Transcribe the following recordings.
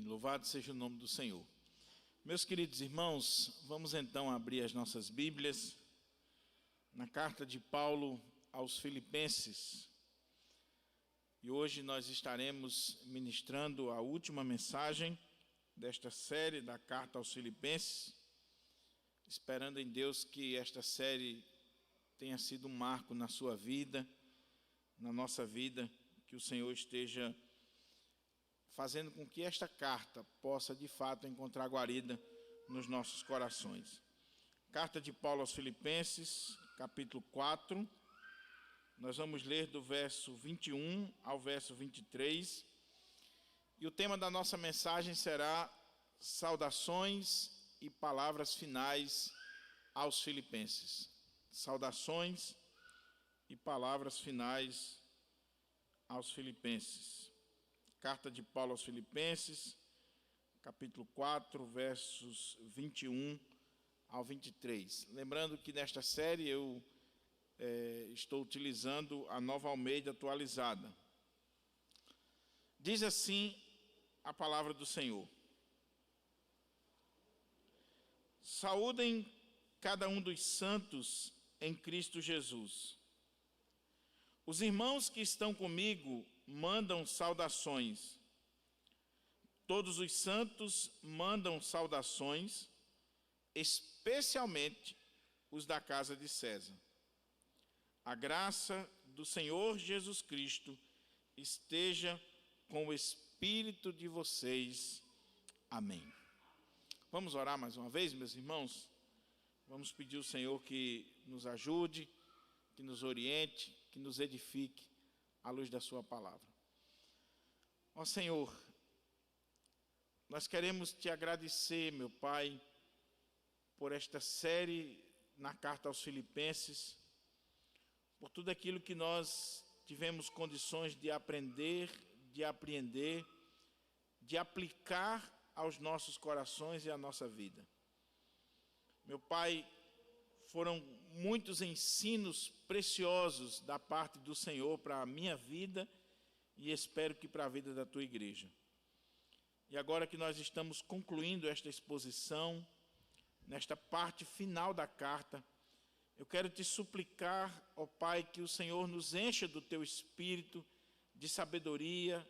Amém. Louvado seja o nome do Senhor. Meus queridos irmãos, vamos então abrir as nossas Bíblias na carta de Paulo aos Filipenses. E hoje nós estaremos ministrando a última mensagem desta série da carta aos Filipenses, esperando em Deus que esta série tenha sido um marco na sua vida, na nossa vida, que o Senhor esteja fazendo com que esta carta possa de fato encontrar guarida nos nossos corações. Carta de Paulo aos Filipenses, capítulo 4, nós vamos ler do verso 21 ao verso 23, e o tema da nossa mensagem será saudações e palavras finais aos Filipenses. Saudações e palavras finais aos Filipenses. Carta de Paulo aos Filipenses, capítulo 4, versos 21 ao 23. Lembrando que nesta série eu estou utilizando a Nova Almeida atualizada. Diz assim a palavra do Senhor: saúdem cada um dos santos em Cristo Jesus. Os irmãos que estão comigo mandam saudações. Todos os santos mandam saudações, especialmente os da casa de César. A graça do Senhor Jesus Cristo esteja com o espírito de vocês. Amém. Vamos orar mais uma vez, meus irmãos? Vamos pedir ao Senhor que nos ajude, que nos oriente, que nos edifique à luz da sua palavra. Ó Senhor, nós queremos te agradecer, meu Pai, por esta série na carta aos Filipenses, por tudo aquilo que nós tivemos condições de aprender, de apreender, de aplicar aos nossos corações e à nossa vida. Meu Pai, foram muitos ensinos preciosos da parte do Senhor para a minha vida e espero que para a vida da tua igreja. E agora que nós estamos concluindo esta exposição, nesta parte final da carta, eu quero te suplicar, ó Pai, que o Senhor nos encha do teu espírito de sabedoria,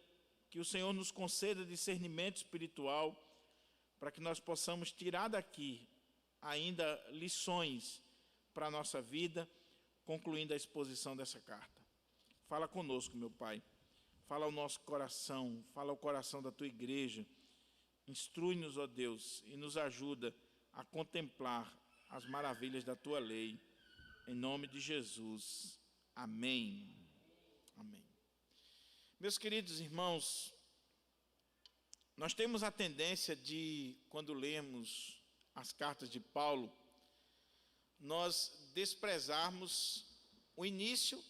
que o Senhor nos conceda discernimento espiritual, para que nós possamos tirar daqui ainda lições para a nossa vida, concluindo a exposição dessa carta. Fala conosco, meu Pai. Fala ao nosso coração, fala ao coração da tua igreja. Instrui-nos, ó Deus, e nos ajuda a contemplar as maravilhas da tua lei. Em nome de Jesus. Amém. Amém. Meus queridos irmãos, nós temos a tendência de, quando lemos as cartas de Paulo, nós desprezarmos o início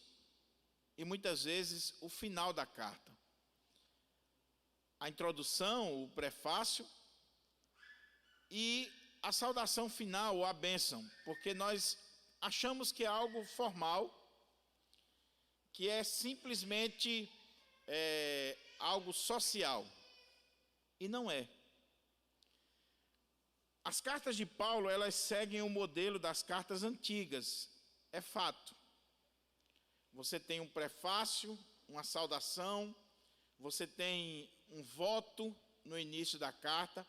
e muitas vezes o final da carta. A introdução, o prefácio e a saudação final, ou a bênção, porque nós achamos que é algo formal, que é simplesmente algo social, e não é. As cartas de Paulo, elas seguem o modelo das cartas antigas, é fato. Você tem um prefácio, uma saudação, você tem um voto no início da carta,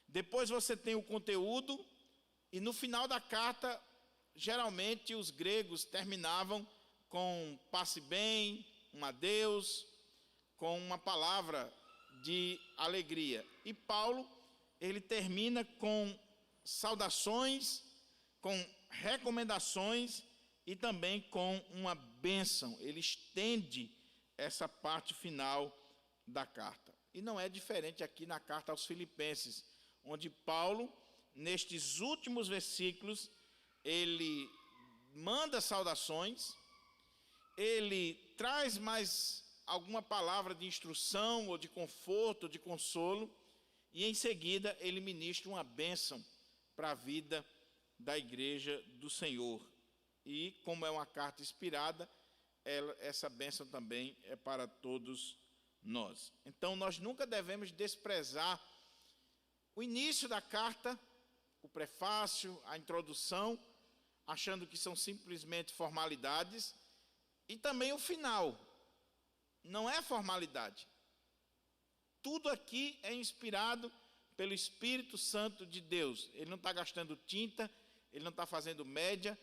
depois você tem o conteúdo, e no final da carta, geralmente os gregos terminavam com passe bem, um adeus, com uma palavra de alegria. E Paulo, ele termina com saudações, com recomendações e também com uma bênção. Ele estende essa parte final da carta. E não é diferente aqui na carta aos Filipenses, onde Paulo, nestes últimos versículos, ele manda saudações, ele traz mais alguma palavra de instrução ou de conforto, ou de consolo, e em seguida ele ministra uma bênção para a vida da igreja do Senhor. E como é uma carta inspirada, essa bênção também é para todos nós. Então, nós nunca devemos desprezar o início da carta, o prefácio, a introdução, achando que são simplesmente formalidades, e também o final. Não é formalidade. Tudo aqui é inspirado pelo Espírito Santo de Deus. Ele não está gastando tinta, ele não está fazendo média.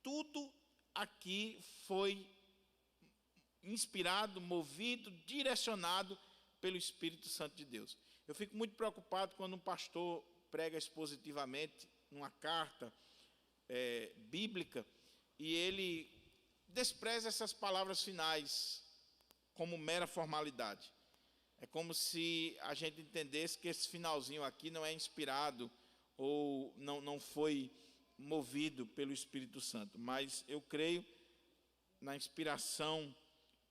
Tudo aqui foi inspirado, movido, direcionado pelo Espírito Santo de Deus. Eu fico muito preocupado quando um pastor prega expositivamente numa carta bíblica e ele despreza essas palavras finais como mera formalidade. É como se a gente entendesse que esse finalzinho aqui não é inspirado ou não foi movido pelo Espírito Santo. Mas eu creio na inspiração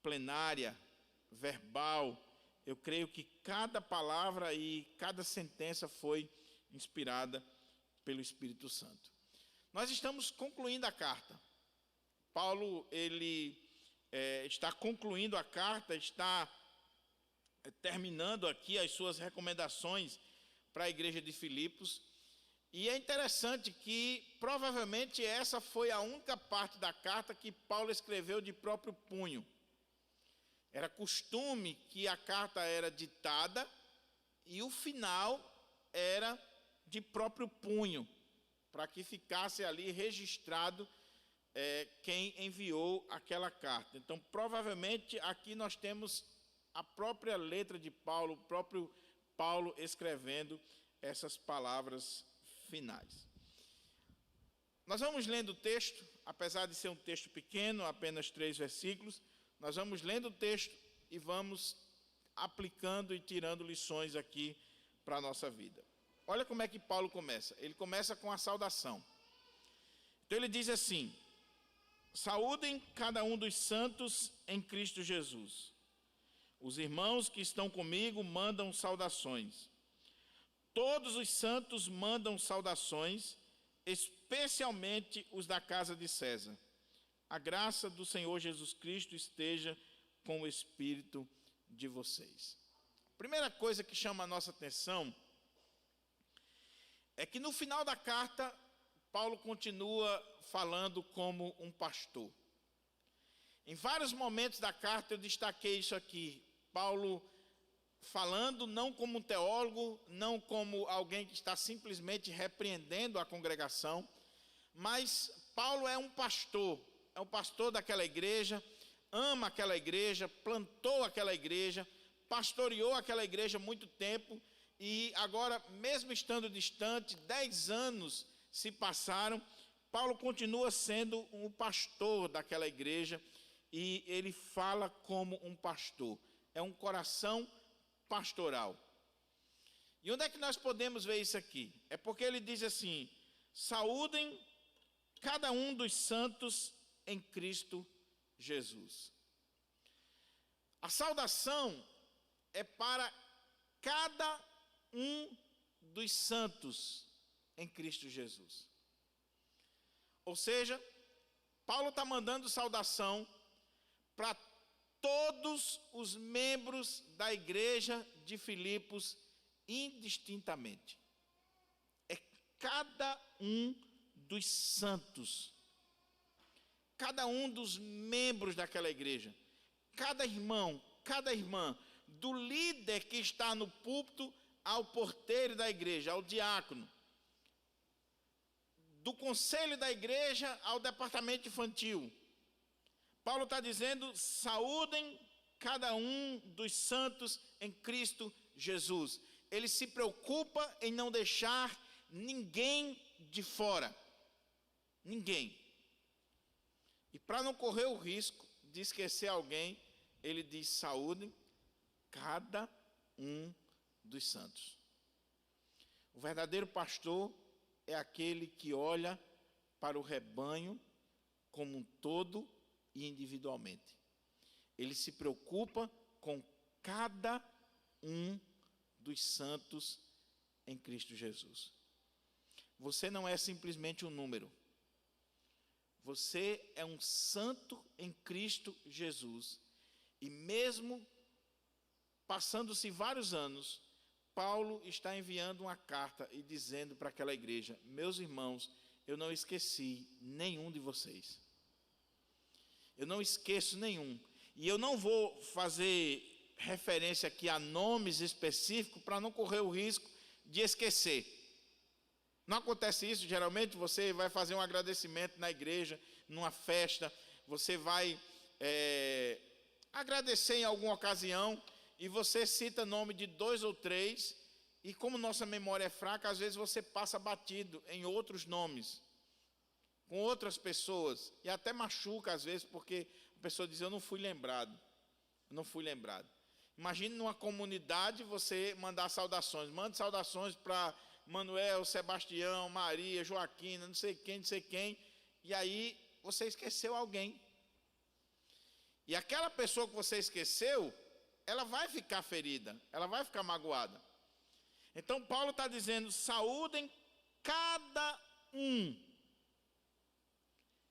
plenária, verbal. Eu creio que cada palavra e cada sentença foi inspirada pelo Espírito Santo. Nós estamos concluindo a carta. Paulo, ele está concluindo a carta, está terminando aqui as suas recomendações para a igreja de Filipos. E é interessante que, provavelmente, essa foi a única parte da carta que Paulo escreveu de próprio punho. Era costume que a carta era ditada e o final era de próprio punho, para que ficasse ali registrado quem enviou aquela carta. Então, provavelmente, aqui nós temos a própria letra de Paulo, o próprio Paulo escrevendo essas palavras finais. Nós vamos lendo o texto, apesar de ser um texto pequeno, apenas 3 versículos, nós vamos lendo o texto e vamos aplicando e tirando lições aqui para a nossa vida. Olha como é que Paulo começa. Ele começa com a saudação. Então ele diz assim: saúdem cada um dos santos em Cristo Jesus. Os irmãos que estão comigo mandam saudações. Todos os santos mandam saudações, especialmente os da casa de César. A graça do Senhor Jesus Cristo esteja com o espírito de vocês. A primeira coisa que chama a nossa atenção é que no final da carta, Paulo continua falando como um pastor. Em vários momentos da carta eu destaquei isso aqui. Paulo falando não como um teólogo, não como alguém que está simplesmente repreendendo a congregação, mas Paulo é um pastor daquela igreja, ama aquela igreja, plantou aquela igreja, pastoreou aquela igreja há muito tempo, e agora, mesmo estando distante, 10 anos se passaram, Paulo continua sendo um pastor daquela igreja, e ele fala como um pastor. É um coração pastoral. E onde é que nós podemos ver isso aqui? É porque ele diz assim: saúdem cada um dos santos em Cristo Jesus. A saudação é para cada um dos santos em Cristo Jesus. Ou seja, Paulo está mandando saudação para todos os membros da igreja de Filipos, indistintamente. É cada um dos santos, cada um dos membros daquela igreja, cada irmão, cada irmã, do líder que está no púlpito ao porteiro da igreja, ao diácono, do conselho da igreja ao departamento infantil. Paulo está dizendo: saúdem cada um dos santos em Cristo Jesus. Ele se preocupa em não deixar ninguém de fora. Ninguém. E para não correr o risco de esquecer alguém, ele diz: saúdem cada um dos santos. O verdadeiro pastor é aquele que olha para o rebanho como um todo e individualmente. Ele se preocupa com cada um dos santos em Cristo Jesus. Você não é simplesmente um número. Você é um santo em Cristo Jesus. E mesmo Passando-se vários anos, Paulo está enviando uma carta e dizendo para aquela igreja: meus irmãos, eu não esqueci nenhum de vocês. Eu não esqueço nenhum. E eu não vou fazer referência aqui a nomes específicos para não correr o risco de esquecer. Não acontece isso? Geralmente você vai fazer um agradecimento na igreja, numa festa, você vai agradecer em alguma ocasião e você cita nome de 2 ou 3, e como nossa memória é fraca, às vezes você passa batido em outros nomes, com outras pessoas, e até machuca às vezes, porque a pessoa diz: eu não fui lembrado. Imagine numa comunidade você mandar saudações. Mande saudações para Manuel, Sebastião, Maria, Joaquina, não sei quem. E aí você esqueceu alguém. E aquela pessoa que você esqueceu, ela vai ficar ferida, ela vai ficar magoada. Então Paulo está dizendo: saúdem cada um.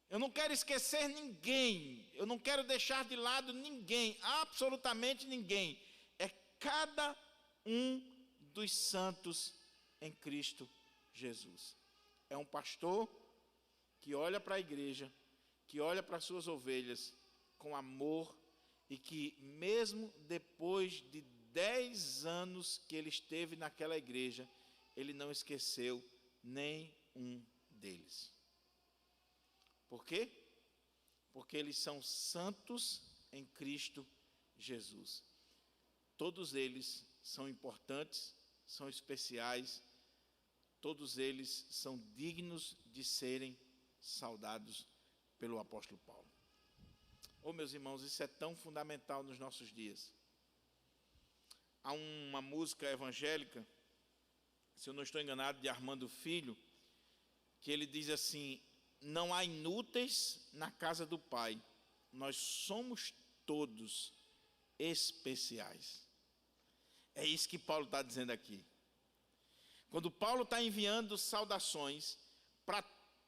Eu não quero esquecer ninguém, eu não quero deixar de lado ninguém, absolutamente ninguém. É cada um dos santos em Cristo Jesus. É um pastor que olha para a igreja, que olha para as suas ovelhas com amor, e que mesmo depois de 10 anos que ele esteve naquela igreja, ele não esqueceu nenhum deles. Por quê? Porque eles são santos em Cristo Jesus. Todos eles são importantes, são especiais, todos eles são dignos de serem saudados pelo apóstolo Paulo. Oh, meus irmãos, isso é tão fundamental nos nossos dias. Há uma música evangélica, se eu não estou enganado, de Armando Filho, que ele diz assim: não há inúteis na casa do Pai, nós somos todos especiais. É isso que Paulo está dizendo aqui. Quando Paulo está enviando saudações para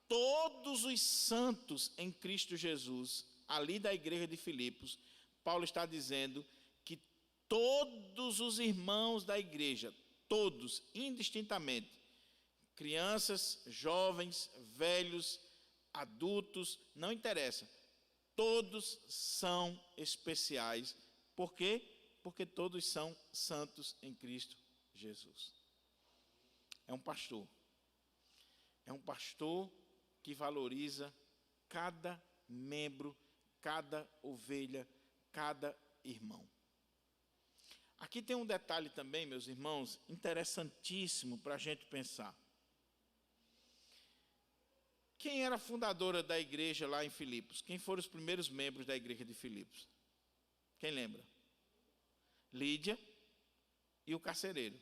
todos os santos em Cristo Jesus, ali da igreja de Filipos, Paulo está dizendo que todos os irmãos da igreja, todos, indistintamente, crianças, jovens, velhos, adultos, não interessa, todos são especiais. Por quê? Porque todos são santos em Cristo Jesus. É um pastor que valoriza cada membro, cada ovelha, cada irmão. Aqui tem um detalhe também, meus irmãos, interessantíssimo para a gente pensar. Quem era a fundadora da igreja lá em Filipos? Quem foram os primeiros membros da igreja de Filipos? Quem lembra? Lídia e o carcereiro.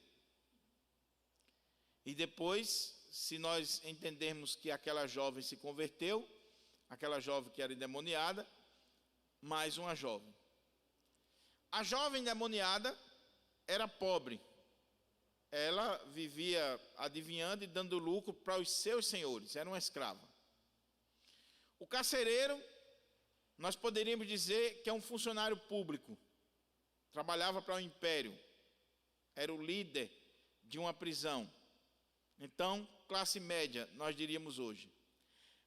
E depois, se nós entendermos que aquela jovem se converteu, aquela jovem que era endemoniada, mais uma jovem. A jovem endemoniada era pobre. Ela vivia adivinhando e dando lucro para os seus senhores, era uma escrava. O carcereiro, nós poderíamos dizer que é um funcionário público, trabalhava para o império, era o líder de uma prisão. Então, classe média, nós diríamos hoje.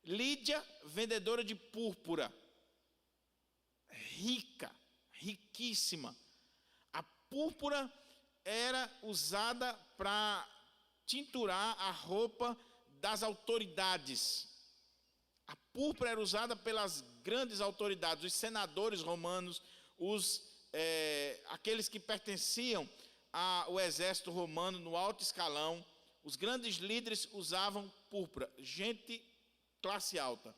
Lídia, vendedora de púrpura, rica, riquíssima. A púrpura era usada para tinturar a roupa das autoridades. A púrpura era usada pelas grandes autoridades, os senadores romanos, aqueles que pertenciam ao exército romano no alto escalão. Os grandes líderes usavam púrpura, gente classe alta.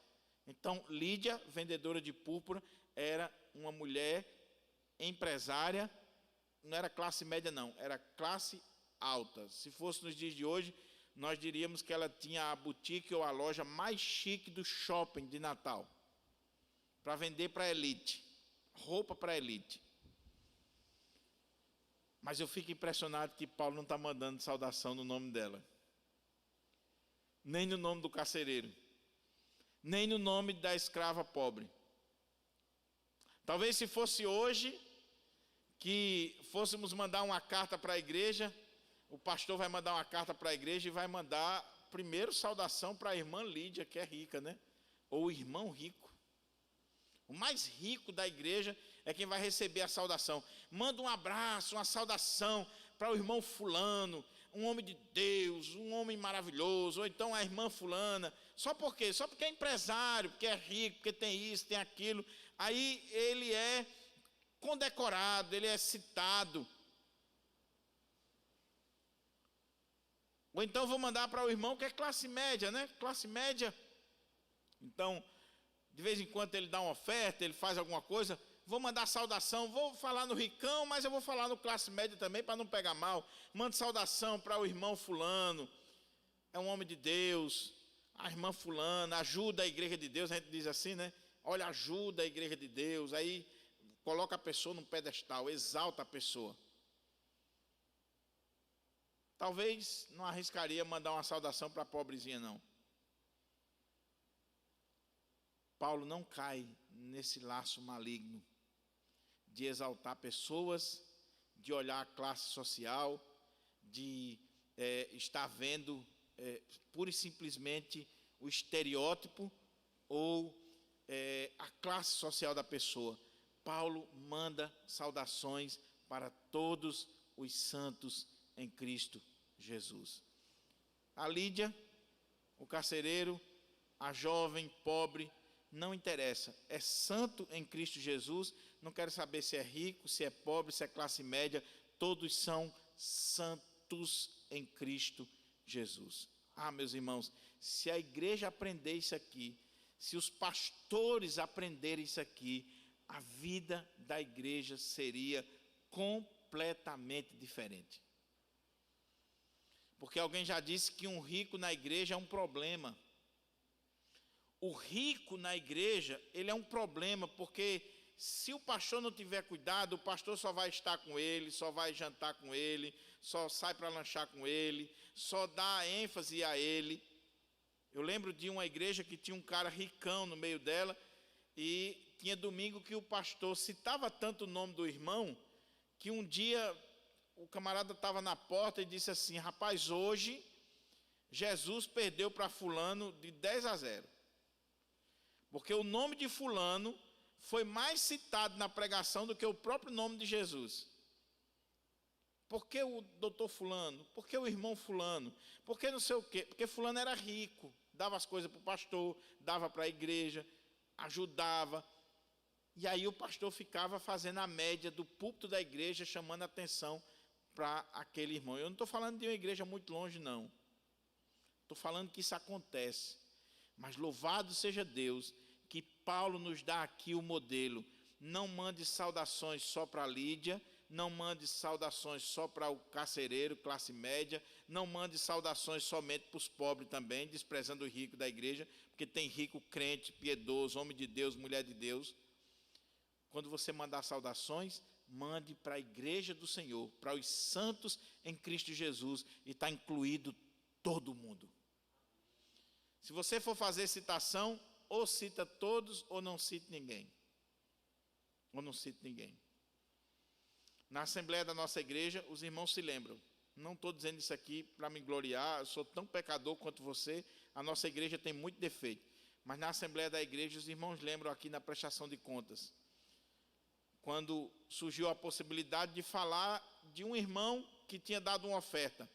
Então, Lídia, vendedora de púrpura, era uma mulher empresária, não era classe média não, era classe alta. Se fosse nos dias de hoje, nós diríamos que ela tinha a boutique ou a loja mais chique do shopping de Natal, para vender para a elite, roupa para a elite. Mas eu fico impressionado que Paulo não está mandando saudação no nome dela, nem no nome do carcereiro, nem no nome da escrava pobre. Talvez se fosse hoje, que fôssemos mandar uma carta para a igreja, o pastor vai mandar uma carta para a igreja e vai mandar primeiro saudação para a irmã Lídia, que é rica, né? Ou o irmão rico. O mais rico da igreja é quem vai receber a saudação. Manda um abraço, uma saudação para o irmão fulano, um homem de Deus, um homem maravilhoso, ou então a irmã fulana. Só por quê? Só porque é empresário, porque é rico, porque tem isso, tem aquilo. Aí ele é condecorado, ele é citado. Ou então vou mandar para o irmão que é classe média, né? Classe média. Então, de vez em quando ele dá uma oferta, ele faz alguma coisa, vou mandar saudação, vou falar no ricão, mas eu vou falar no classe média também para não pegar mal. Mando saudação para o irmão fulano, é um homem de Deus, a irmã fulana, ajuda a igreja de Deus, a gente diz assim, né? Olha, ajuda a igreja de Deus, aí coloca a pessoa num pedestal, exalta a pessoa. Talvez não arriscaria mandar uma saudação para a pobrezinha, não. Paulo não cai nesse laço maligno de exaltar pessoas, de olhar a classe social, de estar vendo pura e simplesmente o estereótipo ou a classe social da pessoa. Paulo manda saudações para todos os santos em Cristo Jesus. A Lídia, o carcereiro, a jovem, pobre, não interessa, é santo em Cristo Jesus, não quero saber se é rico, se é pobre, se é classe média, todos são santos em Cristo Jesus. Ah, meus irmãos, se a igreja aprender isso aqui, se os pastores aprenderem isso aqui, a vida da igreja seria completamente diferente. Porque alguém já disse que um rico na igreja é um problema. O rico na igreja, ele é um problema, porque se o pastor não tiver cuidado, o pastor só vai estar com ele, só vai jantar com ele, só sai para lanchar com ele, só dá ênfase a ele. Eu lembro de uma igreja que tinha um cara ricão no meio dela, e tinha domingo que o pastor citava tanto o nome do irmão, que um dia o camarada estava na porta e disse assim: rapaz, hoje Jesus perdeu para fulano de 10-0. Porque o nome de fulano foi mais citado na pregação do que o próprio nome de Jesus. Por que o doutor fulano? Por que o irmão fulano? Por que não sei o quê? Porque fulano era rico, dava as coisas para o pastor, dava para a igreja, ajudava. E aí o pastor ficava fazendo a média do púlpito da igreja, chamando a atenção para aquele irmão. Eu não estou falando de uma igreja muito longe, não. Estou falando que isso acontece. Mas louvado seja Deus, que Paulo nos dá aqui o modelo. Não mande saudações só para Lídia, não mande saudações só para o carcereiro, classe média, não mande saudações somente para os pobres também, desprezando o rico da igreja, porque tem rico crente, piedoso, homem de Deus, mulher de Deus. Quando você mandar saudações, mande para a igreja do Senhor, para os santos em Cristo Jesus, e está incluído todo mundo. Se você for fazer citação, ou cita todos, ou não cite ninguém. Ou não cite ninguém. Na assembleia da nossa igreja, os irmãos se lembram. Não estou dizendo isso aqui para me gloriar, eu sou tão pecador quanto você, a nossa igreja tem muito defeito. Mas na assembleia da igreja, os irmãos lembram aqui na prestação de contas, quando surgiu a possibilidade de falar de um irmão que tinha dado uma oferta.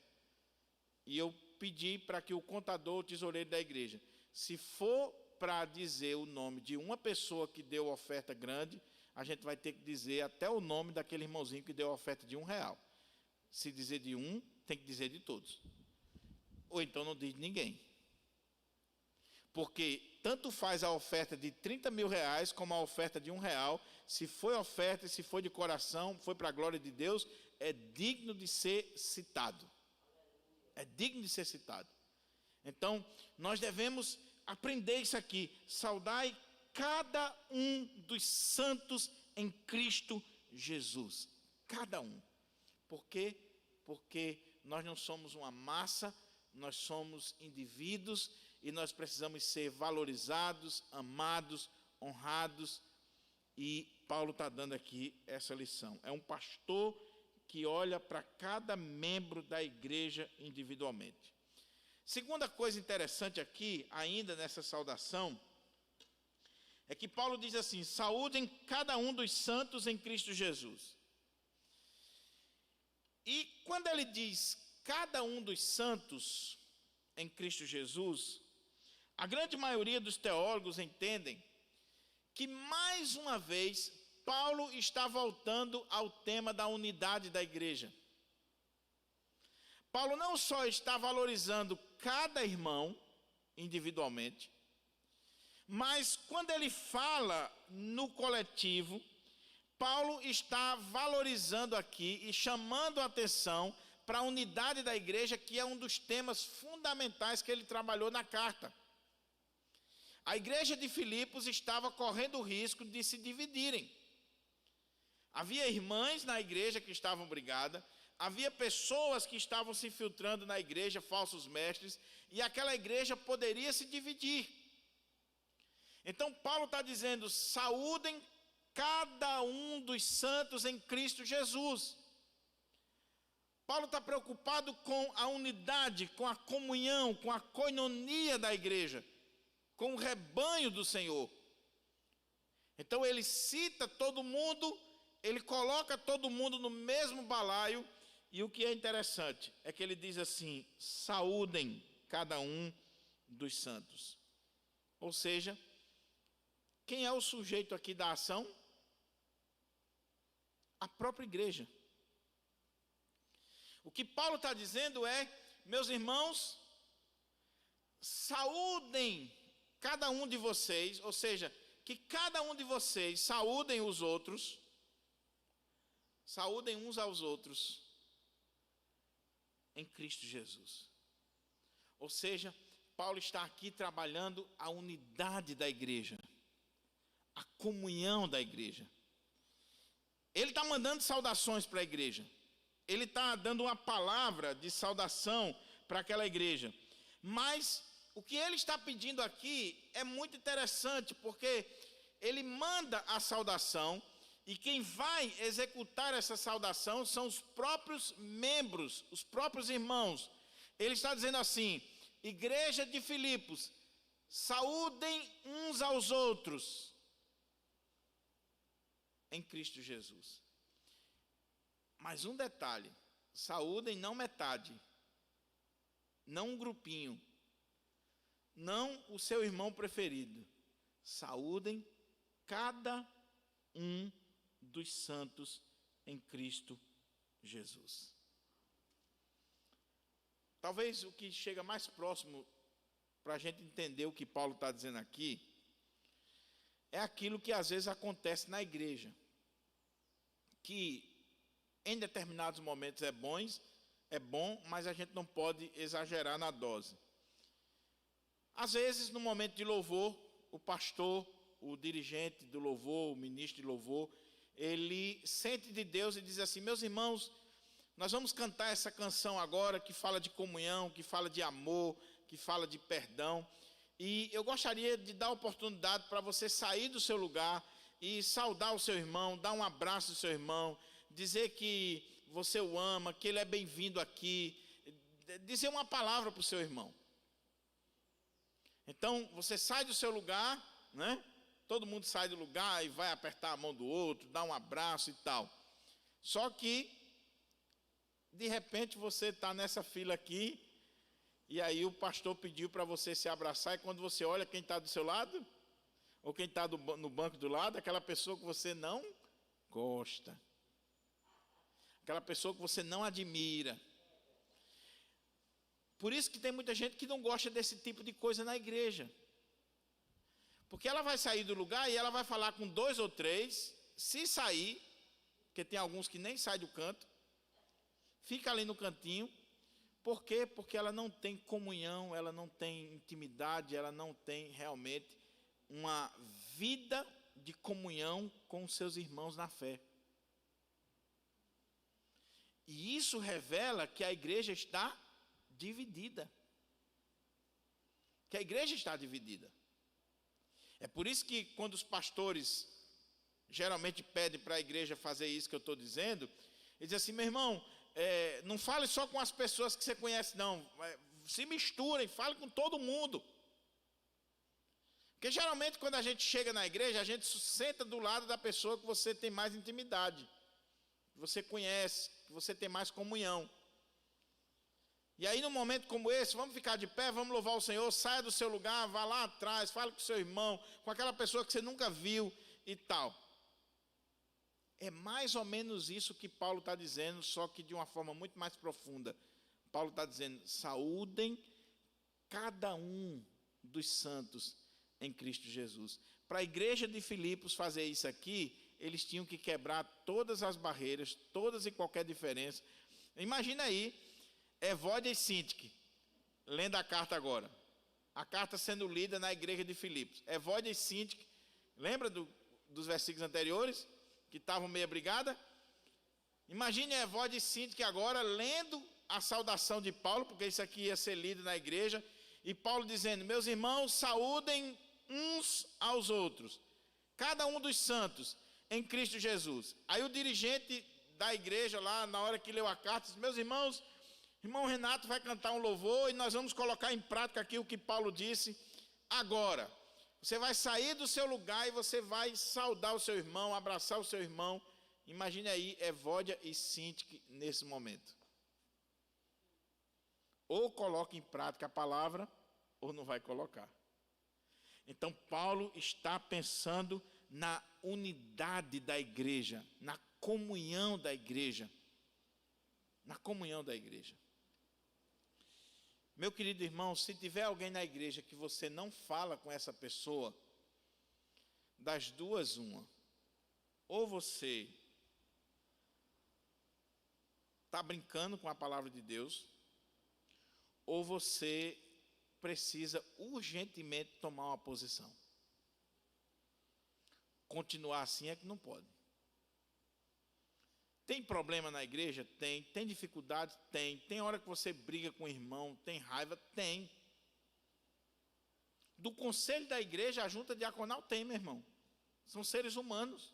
E eu pedi para que o contador, o tesoureiro da igreja, se for para dizer o nome de uma pessoa que deu oferta grande, a gente vai ter que dizer até o nome daquele irmãozinho que deu a oferta de R$1. Se dizer de um, tem que dizer de todos. Ou então não diz de ninguém. Porque tanto faz a oferta de 30 mil reais como a oferta de R$1. Se foi oferta e se foi de coração, foi para a glória de Deus, é digno de ser citado. É digno de ser citado. Então, nós devemos aprender isso aqui. Saudai cada um dos santos em Cristo Jesus. Cada um. Por quê? Porque nós não somos uma massa, nós somos indivíduos e nós precisamos ser valorizados, amados, honrados e Paulo está dando aqui essa lição. É um pastor que olha para cada membro da igreja individualmente. Segunda coisa interessante aqui, ainda nessa saudação, é que Paulo diz assim: saúdem cada um dos santos em Cristo Jesus. E quando ele diz cada um dos santos em Cristo Jesus, a grande maioria dos teólogos entendem que, mais uma vez, Paulo está voltando ao tema da unidade da igreja. Paulo não só está valorizando cada irmão individualmente, mas quando ele fala no coletivo, Paulo está valorizando aqui e chamando a atenção para a unidade da igreja, que é um dos temas fundamentais que ele trabalhou na carta. A igreja de Filipos estava correndo o risco de se dividirem. Havia irmãs na igreja que estavam brigadas, havia pessoas que estavam se infiltrando na igreja, falsos mestres, e aquela igreja poderia se dividir. Então Paulo está dizendo: saúdem cada um dos santos em Cristo Jesus. Paulo está preocupado com a unidade, com a comunhão, com a koinonia da igreja, com o rebanho do Senhor. Então ele cita todo mundo, ele coloca todo mundo no mesmo balaio, e o que é interessante é que ele diz assim: saúdem cada um dos santos. Ou seja, quem é o sujeito aqui da ação? A própria igreja. O que Paulo está dizendo é: meus irmãos, saúdem cada um de vocês, ou seja, que cada um de vocês saúdem os outros, saúdem uns aos outros em Cristo Jesus. Ou seja, Paulo está aqui trabalhando a unidade da igreja, a comunhão da igreja. Ele está mandando saudações para a igreja. Ele está dando uma palavra de saudação para aquela igreja. Mas o que ele está pedindo aqui é muito interessante, porque ele manda a saudação, e quem vai executar essa saudação são os próprios membros, os próprios irmãos. Ele está dizendo assim: igreja de Filipos, saúdem uns aos outros em Cristo Jesus. Mas um detalhe: saúdem não metade, não um grupinho, não o seu irmão preferido. Saúdem cada um dos santos em Cristo Jesus. Talvez o que chega mais próximo para a gente entender o que Paulo está dizendo aqui é aquilo que às vezes acontece na igreja, que em determinados momentos é bom, mas a gente não pode exagerar na dose. Às vezes, no momento de louvor, o pastor, o dirigente do louvor, o ministro de louvor, ele sente de Deus e diz assim: meus irmãos, nós vamos cantar essa canção agora que fala de comunhão, que fala de amor, que fala de perdão. E eu gostaria de dar a oportunidade para você sair do seu lugar e saudar o seu irmão, dar um abraço ao seu irmão, dizer que você o ama, que ele é bem-vindo aqui, dizer uma palavra para o seu irmão. Então, você sai do seu lugar, né? Todo mundo sai do lugar e vai apertar a mão do outro, dar um abraço e tal. Só que, de repente, você está nessa fila aqui, e aí o pastor pediu para você se abraçar, e quando você olha quem está do seu lado, ou quem está no banco do lado, aquela pessoa que você não gosta, aquela pessoa que você não admira. Por isso que tem muita gente que não gosta desse tipo de coisa na igreja. Porque ela vai sair do lugar e ela vai falar com 2 ou 3, se sair, porque tem alguns que nem saem do canto, fica ali no cantinho. Por quê? Porque ela não tem comunhão, ela não tem intimidade, ela não tem realmente uma vida de comunhão com os seus irmãos na fé. E isso revela que a igreja está dividida. Que a igreja está dividida. É por isso que quando os pastores geralmente pedem para a igreja fazer isso que eu estou dizendo, ele diz assim: meu irmão, não fale só com as pessoas que você conhece, não. Se misturem, fale com todo mundo. Porque geralmente quando a gente chega na igreja, a gente se senta do lado da pessoa que você tem mais intimidade, que você conhece, que você tem mais comunhão. E aí num momento como esse, vamos ficar de pé, vamos louvar o Senhor, saia do seu lugar, vá lá atrás, fale com o seu irmão, com aquela pessoa que você nunca viu e tal. É mais ou menos isso que Paulo está dizendo, só que de uma forma muito mais profunda. Paulo está dizendo: saúdem cada um dos santos em Cristo Jesus. Para a igreja de Filipos fazer isso aqui, eles tinham que quebrar todas as barreiras, todas e qualquer diferença. Imagina aí, Evódia e Sintique, lendo a carta agora. A carta sendo lida na igreja de Filipos. Evódia e Sintique, lembra dos versículos anteriores, que estavam meio brigadas? Imagine Evódia e Sintique agora lendo a saudação de Paulo, porque isso aqui ia ser lido na igreja, e Paulo dizendo: meus irmãos, saúdem uns aos outros, cada um dos santos em Cristo Jesus. Aí o dirigente da igreja lá, na hora que leu a carta, disse: meus irmãos, irmão Renato vai cantar um louvor e nós vamos colocar em prática aqui o que Paulo disse agora. Você vai sair do seu lugar e você vai saudar o seu irmão, abraçar o seu irmão. Imagine aí Evódia e Sintique nesse momento. Ou coloca em prática a palavra, ou não vai colocar. Então Paulo está pensando na unidade da igreja, na comunhão da igreja. Na comunhão da igreja. Meu querido irmão, se tiver alguém na igreja que você não fala com essa pessoa, das duas uma: ou você está brincando com a palavra de Deus, ou você precisa urgentemente tomar uma posição. Continuar assim é que não pode. Tem problema na igreja? Tem. Tem dificuldade? Tem. Tem hora que você briga com o irmão, tem raiva? Tem. Do conselho da igreja, a junta diaconal tem, meu irmão. São seres humanos.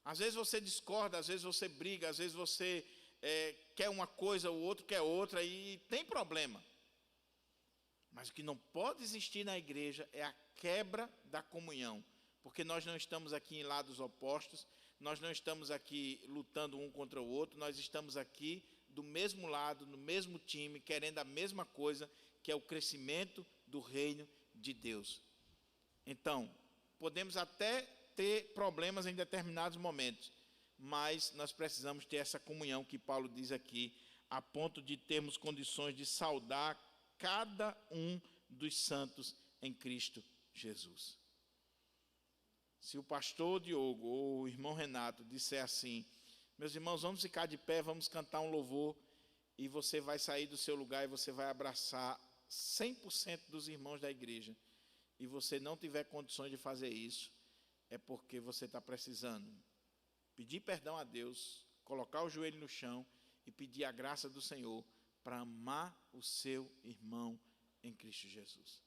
Às vezes você discorda, às vezes você briga, às vezes você quer uma coisa, o outro quer outra, e tem problema. Mas o que não pode existir na igreja é a quebra da comunhão, porque nós não estamos aqui em lados opostos, nós não estamos aqui lutando um contra o outro, nós estamos aqui do mesmo lado, no mesmo time, querendo a mesma coisa, que é o crescimento do reino de Deus. Então, podemos até ter problemas em determinados momentos, mas nós precisamos ter essa comunhão que Paulo diz aqui, a ponto de termos condições de saudar cada um dos santos em Cristo Jesus. Se o pastor Diogo ou o irmão Renato disser assim: meus irmãos, vamos ficar de pé, vamos cantar um louvor, e você vai sair do seu lugar e você vai abraçar 100% dos irmãos da igreja, e você não tiver condições de fazer isso, é porque você está precisando pedir perdão a Deus, colocar o joelho no chão e pedir a graça do Senhor para amar o seu irmão em Cristo Jesus.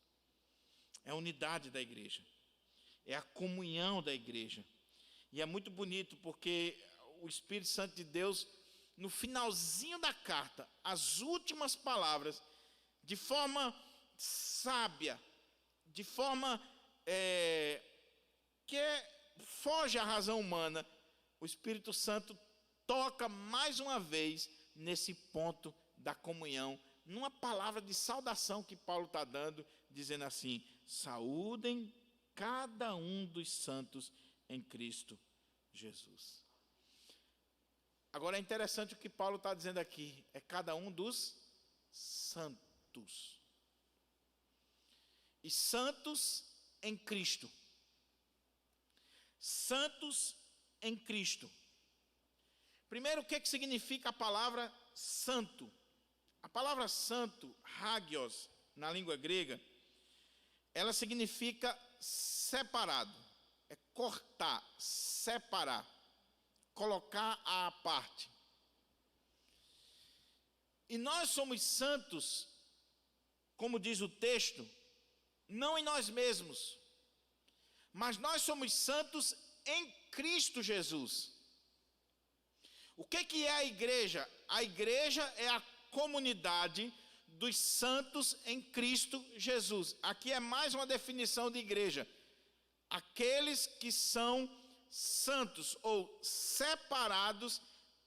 É a unidade da igreja, é a comunhão da igreja. E é muito bonito porque o Espírito Santo de Deus, no finalzinho da carta, as últimas palavras, de forma sábia, de forma que foge à razão humana, o Espírito Santo toca mais uma vez nesse ponto da comunhão, numa palavra de saudação que Paulo está dando, dizendo assim: saúdem cada um dos santos em Cristo Jesus. Agora é interessante o que Paulo está dizendo aqui, é cada um dos santos. E santos em Cristo. Santos em Cristo. Primeiro, o que significa a palavra santo? A palavra santo, hagios, na língua grega, ela significa separado, é cortar, separar, colocar à parte. E nós somos santos, como diz o texto, não em nós mesmos, mas nós somos santos em Cristo Jesus. O que é a igreja? A igreja é a comunidade dos santos em Cristo Jesus. Aqui é mais uma definição de igreja. Aqueles que são santos ou separados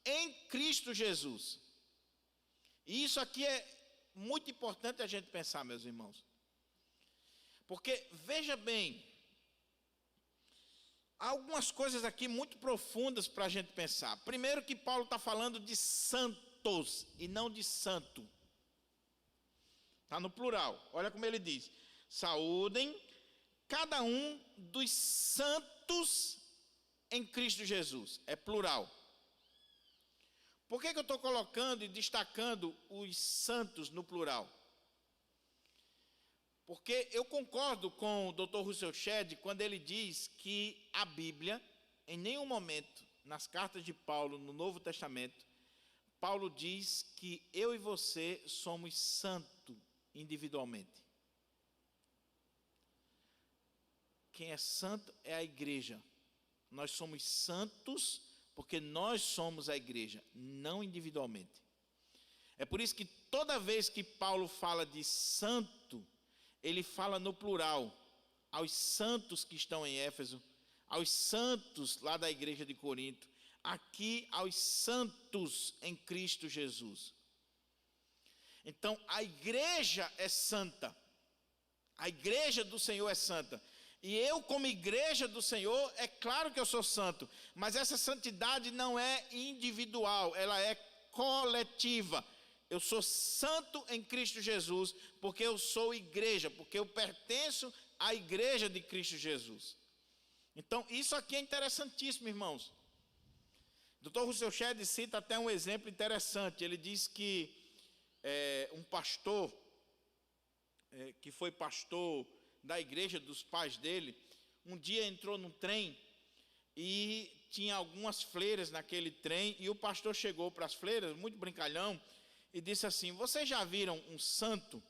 em Cristo Jesus. E isso aqui é muito importante a gente pensar, meus irmãos. Porque, veja bem, há algumas coisas aqui muito profundas para a gente pensar. Primeiro que Paulo está falando de santos e não de santo. Está no plural. Olha como ele diz. Saúdem cada um dos santos em Cristo Jesus. É plural. Por que eu estou colocando e destacando os santos no plural? Porque eu concordo com o Dr. Russell Shedd quando ele diz que a Bíblia, em nenhum momento, nas cartas de Paulo, no Novo Testamento, Paulo diz que eu e você somos santos individualmente. Quem é santo é a igreja. Nós somos santos porque nós somos a igreja, não individualmente. É por isso que toda vez que Paulo fala de santo, ele fala no plural, aos santos que estão em Éfeso, aos santos lá da igreja de Corinto, aqui aos santos em Cristo Jesus. Então, a igreja é santa, a igreja do Senhor é santa. E eu, como igreja do Senhor, é claro que eu sou santo, mas essa santidade não é individual, ela é coletiva. Eu sou santo em Cristo Jesus, porque eu sou igreja, porque eu pertenço à igreja de Cristo Jesus. Então, isso aqui é interessantíssimo, irmãos. Dr. Russell Shedd cita até um exemplo interessante. Ele diz que um pastor, que foi pastor da igreja dos pais dele, um dia entrou num trem e tinha algumas freiras naquele trem, e o pastor chegou para as freiras, muito brincalhão, e disse assim: vocês já viram um santo?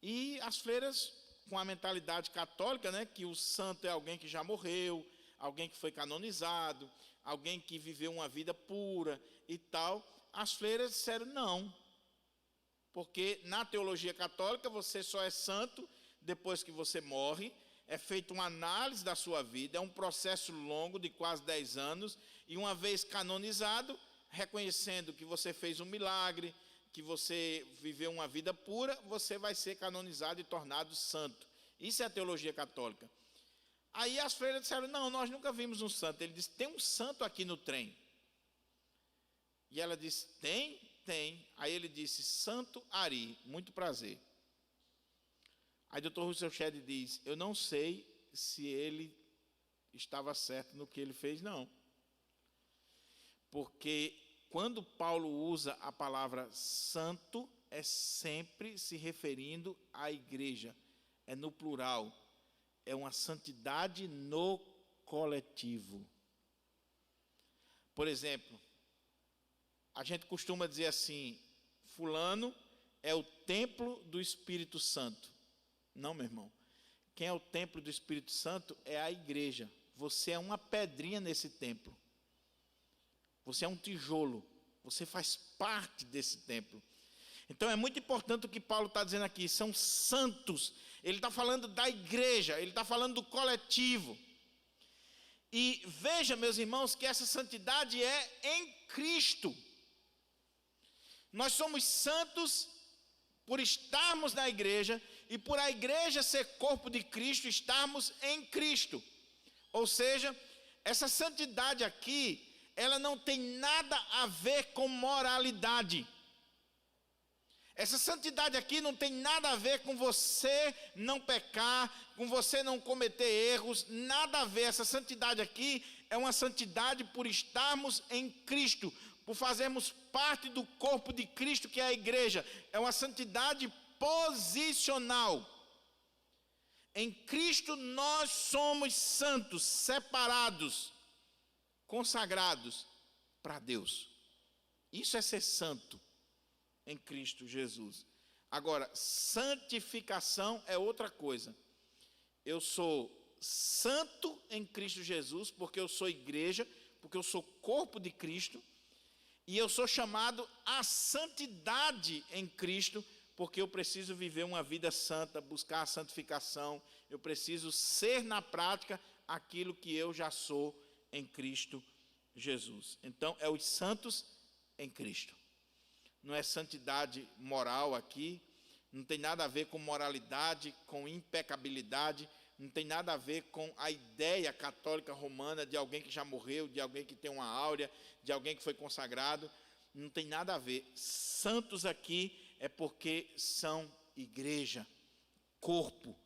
E as freiras, com a mentalidade católica, né, que o santo é alguém que já morreu, alguém que foi canonizado, alguém que viveu uma vida pura e tal, as freiras disseram não, porque na teologia católica você só é santo depois que você morre, é feita uma análise da sua vida, é um processo longo de quase 10 anos, e uma vez canonizado, reconhecendo que você fez um milagre, que você viveu uma vida pura, você vai ser canonizado e tornado santo. Isso é a teologia católica. Aí as freiras disseram: não, nós nunca vimos um santo. Ele disse: tem um santo aqui no trem. E ela disse: tem? Tem. Aí ele disse: Santo Ari, muito prazer. Aí o Dr. Russell Shedd diz: eu não sei se ele estava certo no que ele fez, não. Porque quando Paulo usa a palavra santo, é sempre se referindo à igreja. É no plural. É uma santidade no coletivo. Por exemplo, a gente costuma dizer assim: fulano é o templo do Espírito Santo. Não, meu irmão. Quem é o templo do Espírito Santo é a igreja. Você é uma pedrinha nesse templo. Você é um tijolo. Você faz parte desse templo. Então é muito importante o que Paulo está dizendo aqui. São santos. Ele está falando da igreja. Ele está falando do coletivo. E veja, meus irmãos, que essa santidade é em Cristo. Nós somos santos por estarmos na igreja e por a igreja ser corpo de Cristo, estarmos em Cristo. Ou seja, essa santidade aqui, ela não tem nada a ver com moralidade. Essa santidade aqui não tem nada a ver com você não pecar, com você não cometer erros, nada a ver. Essa santidade aqui é uma santidade por estarmos em Cristo, por fazermos parte do corpo de Cristo, que é a igreja. É uma santidade posicional. Em Cristo nós somos santos, separados, consagrados para Deus. Isso é ser santo em Cristo Jesus. Agora, santificação é outra coisa. Eu sou santo em Cristo Jesus, porque eu sou igreja, porque eu sou corpo de Cristo, e eu sou chamado à santidade em Cristo, porque eu preciso viver uma vida santa, buscar a santificação, eu preciso ser na prática aquilo que eu já sou em Cristo Jesus. Então, é os santos em Cristo. Não é santidade moral aqui, não tem nada a ver com moralidade, com impecabilidade, não tem nada a ver com a ideia católica romana de alguém que já morreu, de alguém que tem uma áurea, de alguém que foi consagrado. Não tem nada a ver. Santos aqui é porque são igreja, corpo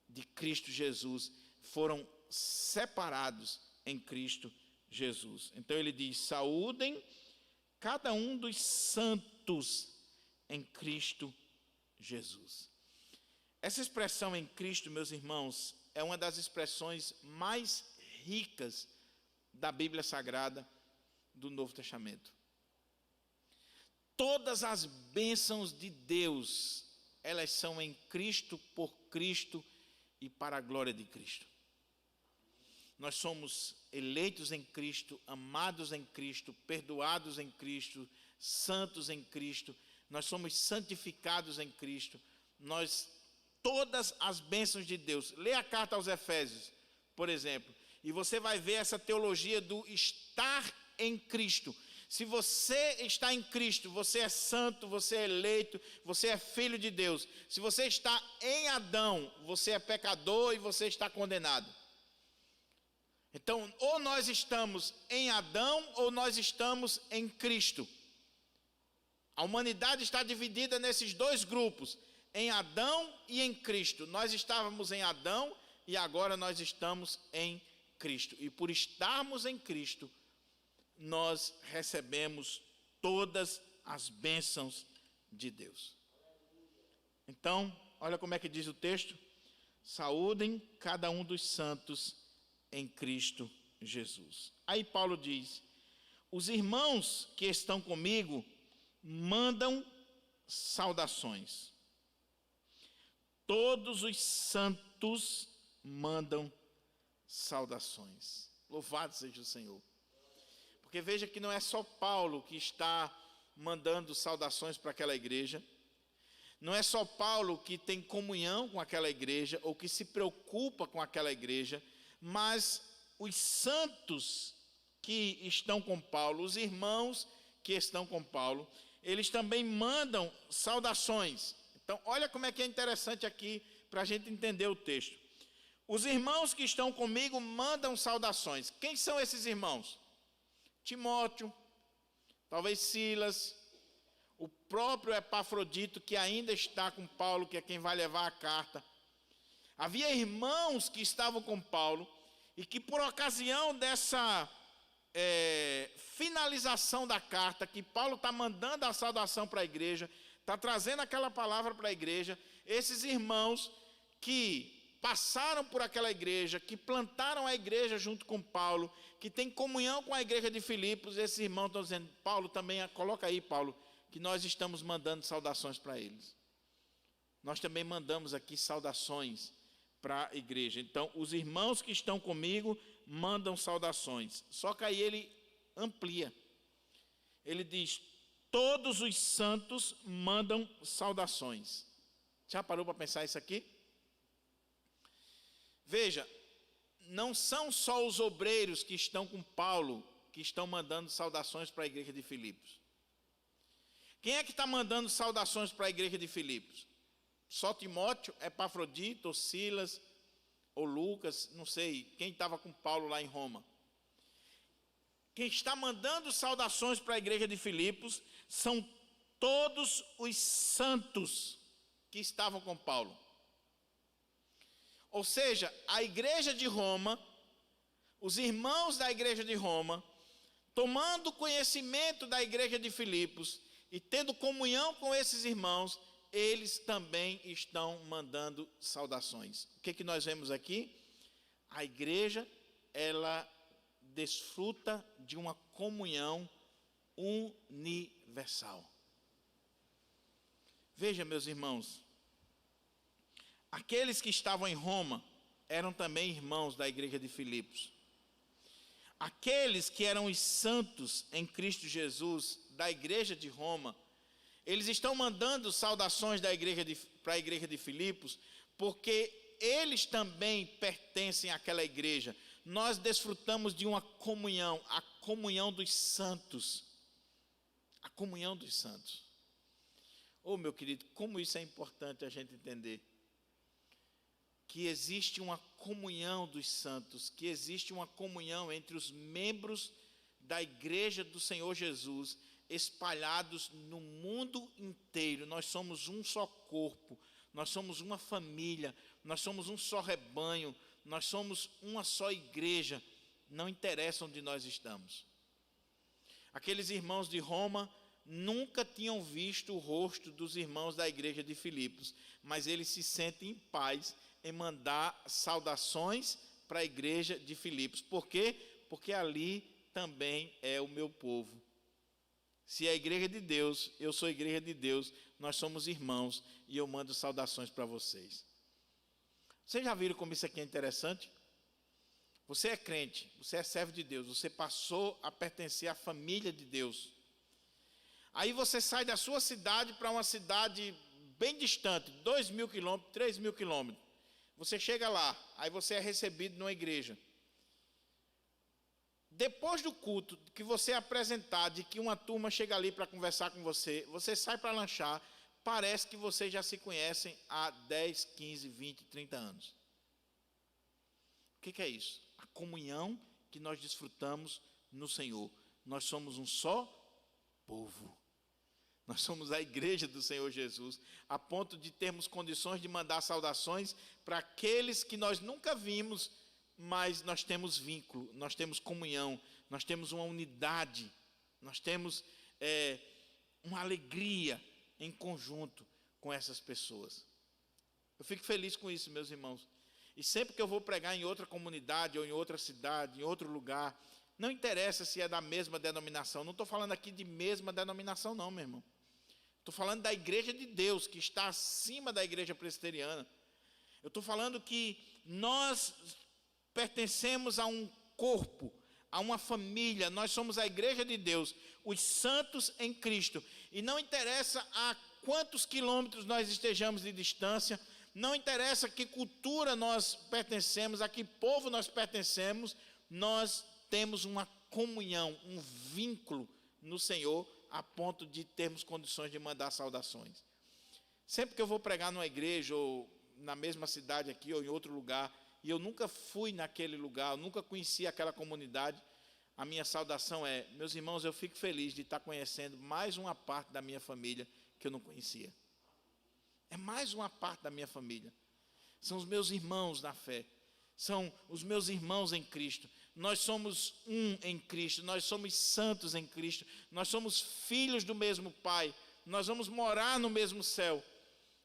de Cristo Jesus, foram separados em Cristo Jesus. Então ele diz: saúdem cada um dos santos em Cristo Jesus. Essa expressão em Cristo, meus irmãos, é uma das expressões mais ricas da Bíblia Sagrada do Novo Testamento. Todas as bênçãos de Deus, elas são em Cristo, por Cristo e para a glória de Cristo. Nós somos eleitos em Cristo, amados em Cristo, perdoados em Cristo, santos em Cristo, nós somos santificados em Cristo, todas as bênçãos de Deus. Lê a carta aos Efésios, por exemplo, e você vai ver essa teologia do estar em Cristo. Se você está em Cristo, você é santo, você é eleito, você é filho de Deus. Se você está em Adão, você é pecador e você está condenado. Então, ou nós estamos em Adão, ou nós estamos em Cristo. A humanidade está dividida nesses dois grupos, em Adão e em Cristo. Nós estávamos em Adão e agora nós estamos em Cristo. E por estarmos em Cristo, nós recebemos todas as bênçãos de Deus. Então, olha como é que diz o texto: saúdem cada um dos santos em Cristo Jesus. Aí Paulo diz: os irmãos que estão comigo mandam saudações. Todos os santos mandam saudações. Louvado seja o Senhor. Porque veja que não é só Paulo que está mandando saudações para aquela igreja. Não é só Paulo que tem comunhão com aquela igreja ou que se preocupa com aquela igreja, mas os santos que estão com Paulo, os irmãos que estão com Paulo, eles também mandam saudações. Então, olha como é que é interessante aqui para a gente entender o texto. Os irmãos que estão comigo mandam saudações. Quem são esses irmãos? Timóteo, talvez Silas, o próprio Epafrodito, que ainda está com Paulo, que é quem vai levar a carta. Havia irmãos que estavam com Paulo e que, por ocasião dessa finalização da carta, que Paulo está mandando a saudação para a igreja, está trazendo aquela palavra para a igreja, esses irmãos que passaram por aquela igreja, que plantaram a igreja junto com Paulo, que tem comunhão com a igreja de Filipos, esses irmãos estão dizendo: Paulo, também, coloca aí, Paulo, que nós estamos mandando saudações para eles. Nós também mandamos aqui saudações para a igreja. Então, os irmãos que estão comigo mandam saudações. Só que aí ele amplia. Ele diz: todos os santos mandam saudações. Já parou para pensar isso aqui? Veja, não são só os obreiros que estão com Paulo que estão mandando saudações para a igreja de Filipos. Quem é que está mandando saudações para a igreja de Filipos? Só Timóteo, Epafrodito, ou Silas, ou Lucas, não sei, quem estava com Paulo lá em Roma. Quem está mandando saudações para a igreja de Filipos são todos os santos que estavam com Paulo. Ou seja, a igreja de Roma, os irmãos da igreja de Roma, tomando conhecimento da igreja de Filipos e tendo comunhão com esses irmãos, eles também estão mandando saudações. O que nós vemos aqui? A igreja, ela desfruta de uma comunhão universal. Veja, meus irmãos, aqueles que estavam em Roma eram também irmãos da igreja de Filipos. Aqueles que eram os santos em Cristo Jesus, da igreja de Roma, eles estão mandando saudações para a igreja de Filipos, porque eles também pertencem àquela igreja. Nós desfrutamos de uma comunhão, a comunhão dos santos. A comunhão dos santos. Oh, meu querido, como isso é importante a gente entender. Que existe uma comunhão dos santos, que existe uma comunhão entre os membros da igreja do Senhor Jesus, espalhados no mundo inteiro. Nós somos um só corpo, nós somos uma família, nós somos um só rebanho, nós somos uma só igreja, não interessa onde nós estamos. Aqueles irmãos de Roma nunca tinham visto o rosto dos irmãos da igreja de Filipos, mas eles se sentem em paz em mandar saudações para a igreja de Filipos. Por quê? Porque ali também é o meu povo. Se é a igreja de Deus, eu sou a igreja de Deus, nós somos irmãos e eu mando saudações para vocês. Vocês já viram como isso aqui é interessante? Você é crente, você é servo de Deus, você passou a pertencer à família de Deus. Aí você sai da sua cidade para uma cidade bem distante, 2.000 quilômetros, 3.000 quilômetros. Você chega lá, aí você é recebido numa igreja. Depois do culto, que você é apresentado e que uma turma chega ali para conversar com você, você sai para lanchar, parece que vocês já se conhecem há 10, 15, 20, 30 anos. O que é isso? A comunhão que nós desfrutamos no Senhor. Nós somos um só povo. Nós somos a igreja do Senhor Jesus, a ponto de termos condições de mandar saudações para aqueles que nós nunca vimos, mas nós temos vínculo, nós temos comunhão, nós temos uma unidade, nós temos uma alegria em conjunto com essas pessoas. Eu fico feliz com isso, meus irmãos. E sempre que eu vou pregar em outra comunidade, ou em outra cidade, em outro lugar, não interessa se é da mesma denominação. Não estou falando aqui de mesma denominação não, meu irmão. Estou falando da igreja de Deus, que está acima da igreja presbiteriana. Eu estou falando que nós pertencemos a um corpo, a uma família. Nós somos a igreja de Deus, os santos em Cristo. E não interessa a quantos quilômetros nós estejamos de distância, não interessa que cultura nós pertencemos, a que povo nós pertencemos, nós temos uma comunhão, um vínculo no Senhor, a ponto de termos condições de mandar saudações. Sempre que eu vou pregar numa igreja, ou na mesma cidade aqui, ou em outro lugar, e eu nunca fui naquele lugar, eu nunca conheci aquela comunidade, a minha saudação é: meus irmãos, eu fico feliz de estar conhecendo mais uma parte da minha família que eu não conhecia. É mais uma parte da minha família. São os meus irmãos na fé. São os meus irmãos em Cristo. Nós somos um em Cristo. Nós somos santos em Cristo. Nós somos filhos do mesmo Pai. Nós vamos morar no mesmo céu.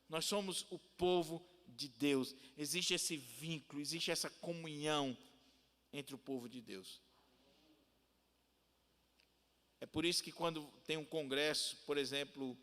Nós somos o povo de Deus. Existe esse vínculo, existe essa comunhão entre o povo de Deus. É por isso que quando tem um congresso, por exemplo,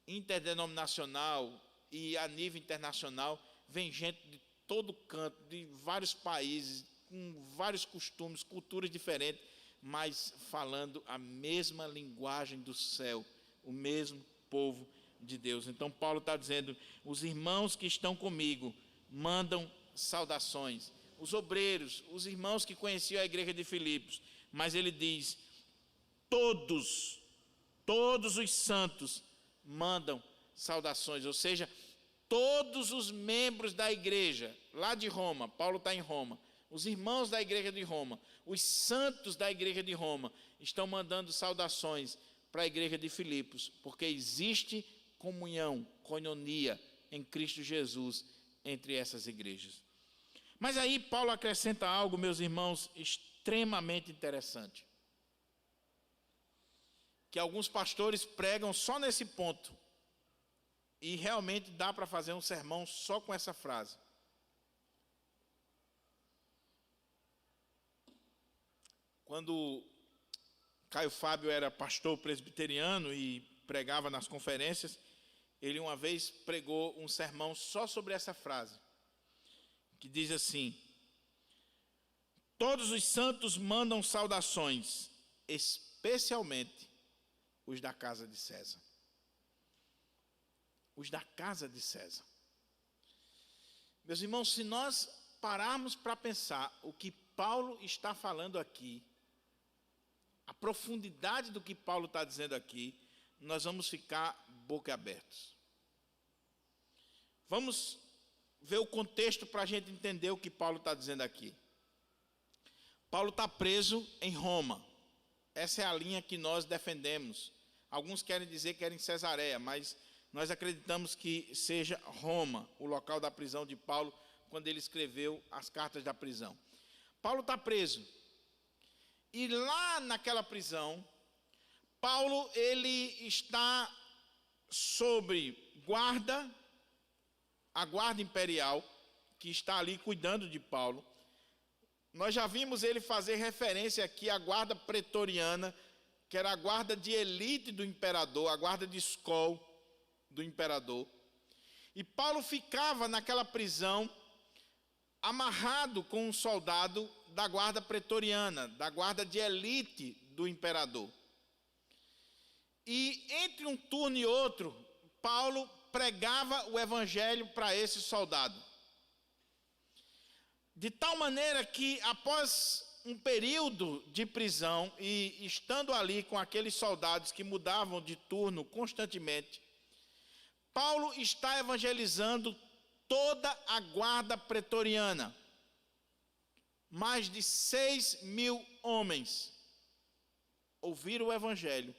interdenominacional e a nível internacional, vem gente de todo canto, de vários países, com vários costumes, culturas diferentes, mas falando a mesma linguagem do céu, o mesmo povo de Deus. Então Paulo está dizendo: os irmãos que estão comigo mandam saudações. Os obreiros, os irmãos que conheciam a igreja de Filipos, mas ele diz: todos os santos mandam saudações, ou seja, todos os membros da igreja, lá de Roma, Paulo está em Roma, os irmãos da igreja de Roma, os santos da igreja de Roma, estão mandando saudações para a igreja de Filipos, porque existe comunhão, coinonia em Cristo Jesus entre essas igrejas. Mas aí Paulo acrescenta algo, meus irmãos, extremamente interessante, que alguns pastores pregam só nesse ponto, e realmente dá para fazer um sermão só com essa frase. Quando Caio Fábio era pastor presbiteriano e pregava nas conferências, ele uma vez pregou um sermão só sobre essa frase, que diz assim: todos os santos mandam saudações, especialmente os da casa de César. Os da casa de César. Meus irmãos, se nós pararmos para pensar o que Paulo está falando aqui, a profundidade do que Paulo está dizendo aqui, nós vamos ficar boca abertos. Vamos ver o contexto para a gente entender o que Paulo está dizendo aqui. Paulo está preso em Roma. Essa é a linha que nós defendemos. Alguns querem dizer que era em Cesareia, mas nós acreditamos que seja Roma, o local da prisão de Paulo, quando ele escreveu as cartas da prisão. Paulo está preso. E lá naquela prisão, Paulo ele está sob guarda, a guarda imperial, que está ali cuidando de Paulo. Nós já vimos ele fazer referência aqui à guarda pretoriana, que era a guarda de elite do imperador, a guarda de escol do imperador. E Paulo ficava naquela prisão, amarrado com um soldado da guarda pretoriana, da guarda de elite do imperador. E entre um turno e outro, Paulo pregava o evangelho para esse soldado. De tal maneira que, após um período de prisão, e estando ali com aqueles soldados que mudavam de turno constantemente, Paulo está evangelizando toda a guarda pretoriana. Mais de 6.000 homens ouviram o evangelho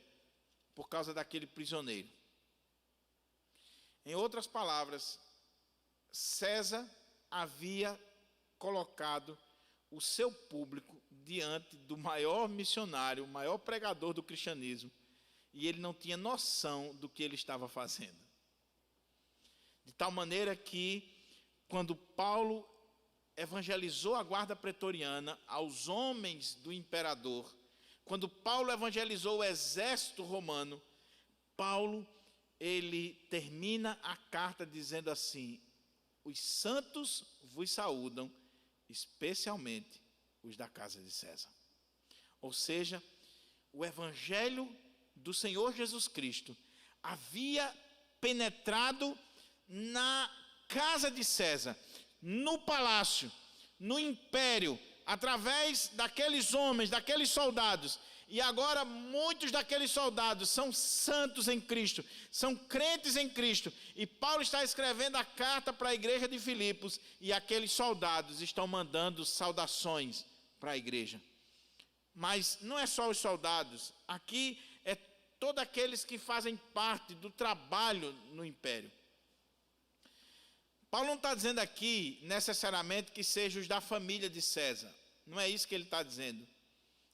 por causa daquele prisioneiro. Em outras palavras, César havia colocado o seu público diante do maior missionário, o maior pregador do cristianismo, e ele não tinha noção do que ele estava fazendo. De tal maneira que, quando Paulo evangelizou a guarda pretoriana aos homens do imperador, quando Paulo evangelizou o exército romano, Paulo, ele termina a carta dizendo assim: os santos vos saúdam, especialmente os da casa de César. Ou seja, o evangelho do Senhor Jesus Cristo havia penetrado na casa de César, no palácio, no império, através daqueles homens, daqueles soldados. E agora muitos daqueles soldados são santos em Cristo, são crentes em Cristo. E Paulo está escrevendo a carta para a igreja de Filipos, e aqueles soldados estão mandando saudações para a igreja. Mas não é só os soldados, aqui é todos aqueles que fazem parte do trabalho no império. Paulo não está dizendo aqui necessariamente que sejam os da família de César. Não é isso que ele está dizendo.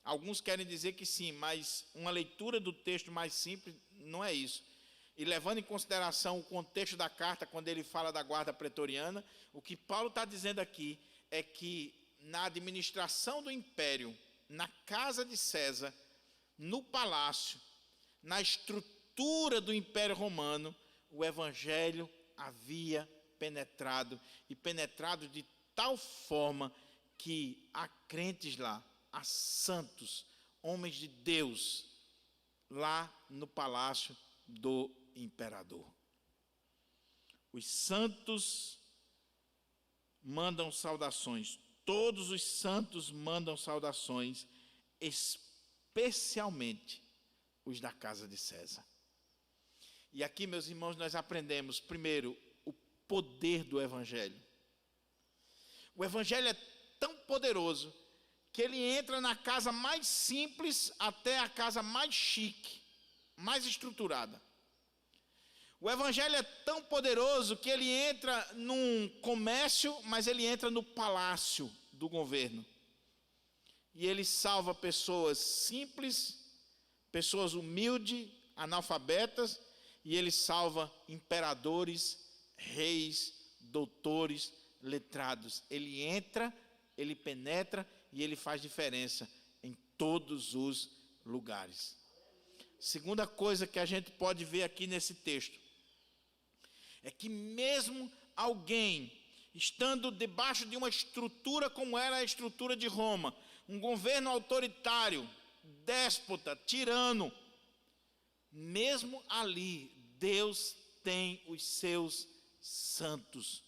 Alguns querem dizer que sim, mas uma leitura do texto mais simples não é isso. E levando em consideração o contexto da carta, quando ele fala da guarda pretoriana, o que Paulo está dizendo aqui é que na administração do império, na casa de César, no palácio, na estrutura do império romano, o evangelho havia penetrado, e penetrado de tal forma que há crentes lá, há santos, homens de Deus, lá no palácio do imperador. Os santos mandam saudações, todos os santos mandam saudações, especialmente os da casa de César. E aqui, meus irmãos, nós aprendemos, primeiro, o poder do evangelho. O evangelho é tão poderoso que ele entra na casa mais simples até a casa mais chique, mais estruturada. O evangelho é tão poderoso que ele entra num comércio, mas ele entra no palácio do governo. E ele salva pessoas simples, pessoas humildes, analfabetas, e ele salva imperadores, reis, doutores, letrados. Ele entra, ele penetra e ele faz diferença em todos os lugares. Segunda coisa que a gente pode ver aqui nesse texto é que mesmo alguém estando debaixo de uma estrutura como era a estrutura de Roma, um governo autoritário, déspota, tirano, mesmo ali, Deus tem os seus santos,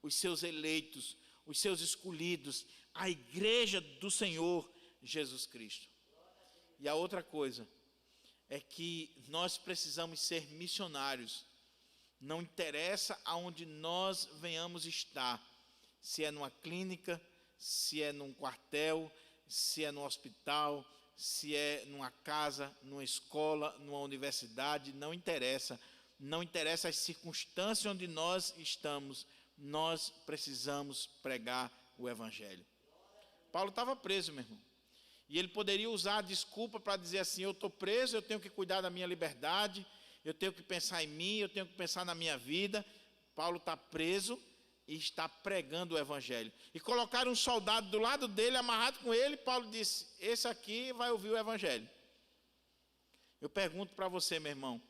os seus eleitos, os seus escolhidos, a igreja do Senhor Jesus Cristo. E a outra coisa é que nós precisamos ser missionários. Não interessa aonde nós venhamos estar, se é numa clínica, se é num quartel, se é no hospital, se é numa casa, numa escola, numa universidade, não interessa. Não interessa as circunstâncias onde nós estamos, nós precisamos pregar o Evangelho. Paulo estava preso, meu irmão. E ele poderia usar a desculpa para dizer assim: eu estou preso, eu tenho que cuidar da minha liberdade, eu tenho que pensar em mim, eu tenho que pensar na minha vida. Paulo está preso e está pregando o Evangelho. E colocaram um soldado do lado dele, amarrado com ele, Paulo disse: esse aqui vai ouvir o Evangelho. Eu pergunto para você, meu irmão,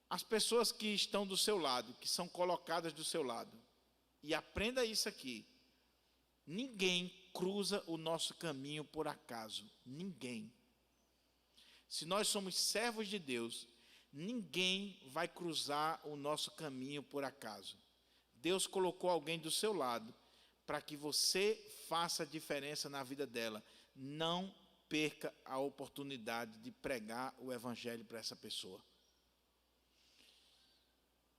as pessoas que estão do seu lado, que são colocadas do seu lado, e aprenda isso aqui: ninguém cruza o nosso caminho por acaso, ninguém. Se nós somos servos de Deus, ninguém vai cruzar o nosso caminho por acaso. Deus colocou alguém do seu lado para que você faça a diferença na vida dela. Não perca a oportunidade de pregar o Evangelho para essa pessoa.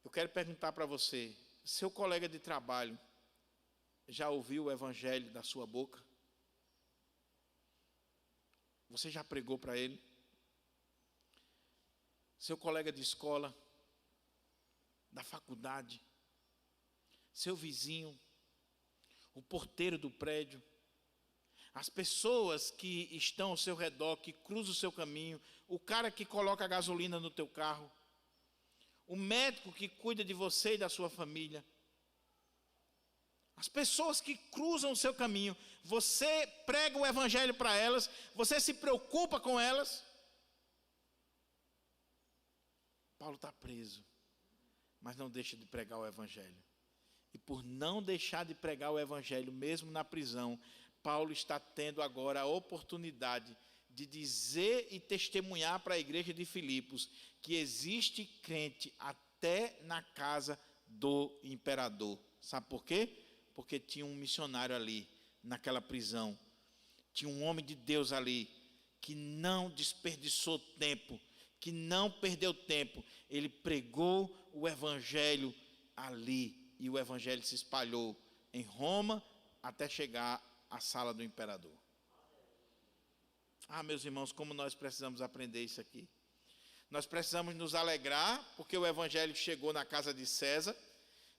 Eu quero perguntar para você: seu colega de trabalho já ouviu o Evangelho da sua boca? Você já pregou para ele? Seu colega de escola, da faculdade, seu vizinho, o porteiro do prédio, as pessoas que estão ao seu redor, que cruzam o seu caminho, o cara que coloca a gasolina no teu carro, o médico que cuida de você e da sua família, as pessoas que cruzam o seu caminho, você prega o Evangelho para elas, você se preocupa com elas. Paulo está preso, mas não deixa de pregar o Evangelho. E por não deixar de pregar o Evangelho, mesmo na prisão, Paulo está tendo agora a oportunidade de dizer e testemunhar para a igreja de Filipos que existe crente até na casa do imperador. Sabe por quê? Porque tinha um missionário ali, naquela prisão. Tinha um homem de Deus ali, que não desperdiçou tempo, que não perdeu tempo. Ele pregou o Evangelho ali, e o Evangelho se espalhou em Roma até chegar à sala do imperador. Ah, meus irmãos, como nós precisamos aprender isso aqui. Nós precisamos nos alegrar, porque o Evangelho chegou na casa de César,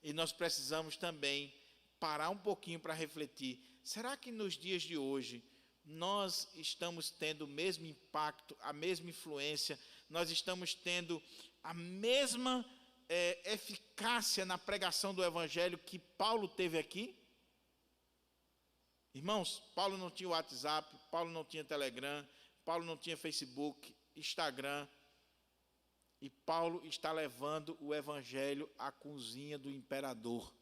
e nós precisamos também parar um pouquinho para refletir. Será que nos dias de hoje nós estamos tendo o mesmo impacto, a mesma influência, nós estamos tendo a mesma eficácia na pregação do Evangelho que Paulo teve aqui? Irmãos, Paulo não tinha WhatsApp, Paulo não tinha Telegram, Paulo não tinha Facebook, Instagram, e Paulo está levando o Evangelho à cozinha do imperador.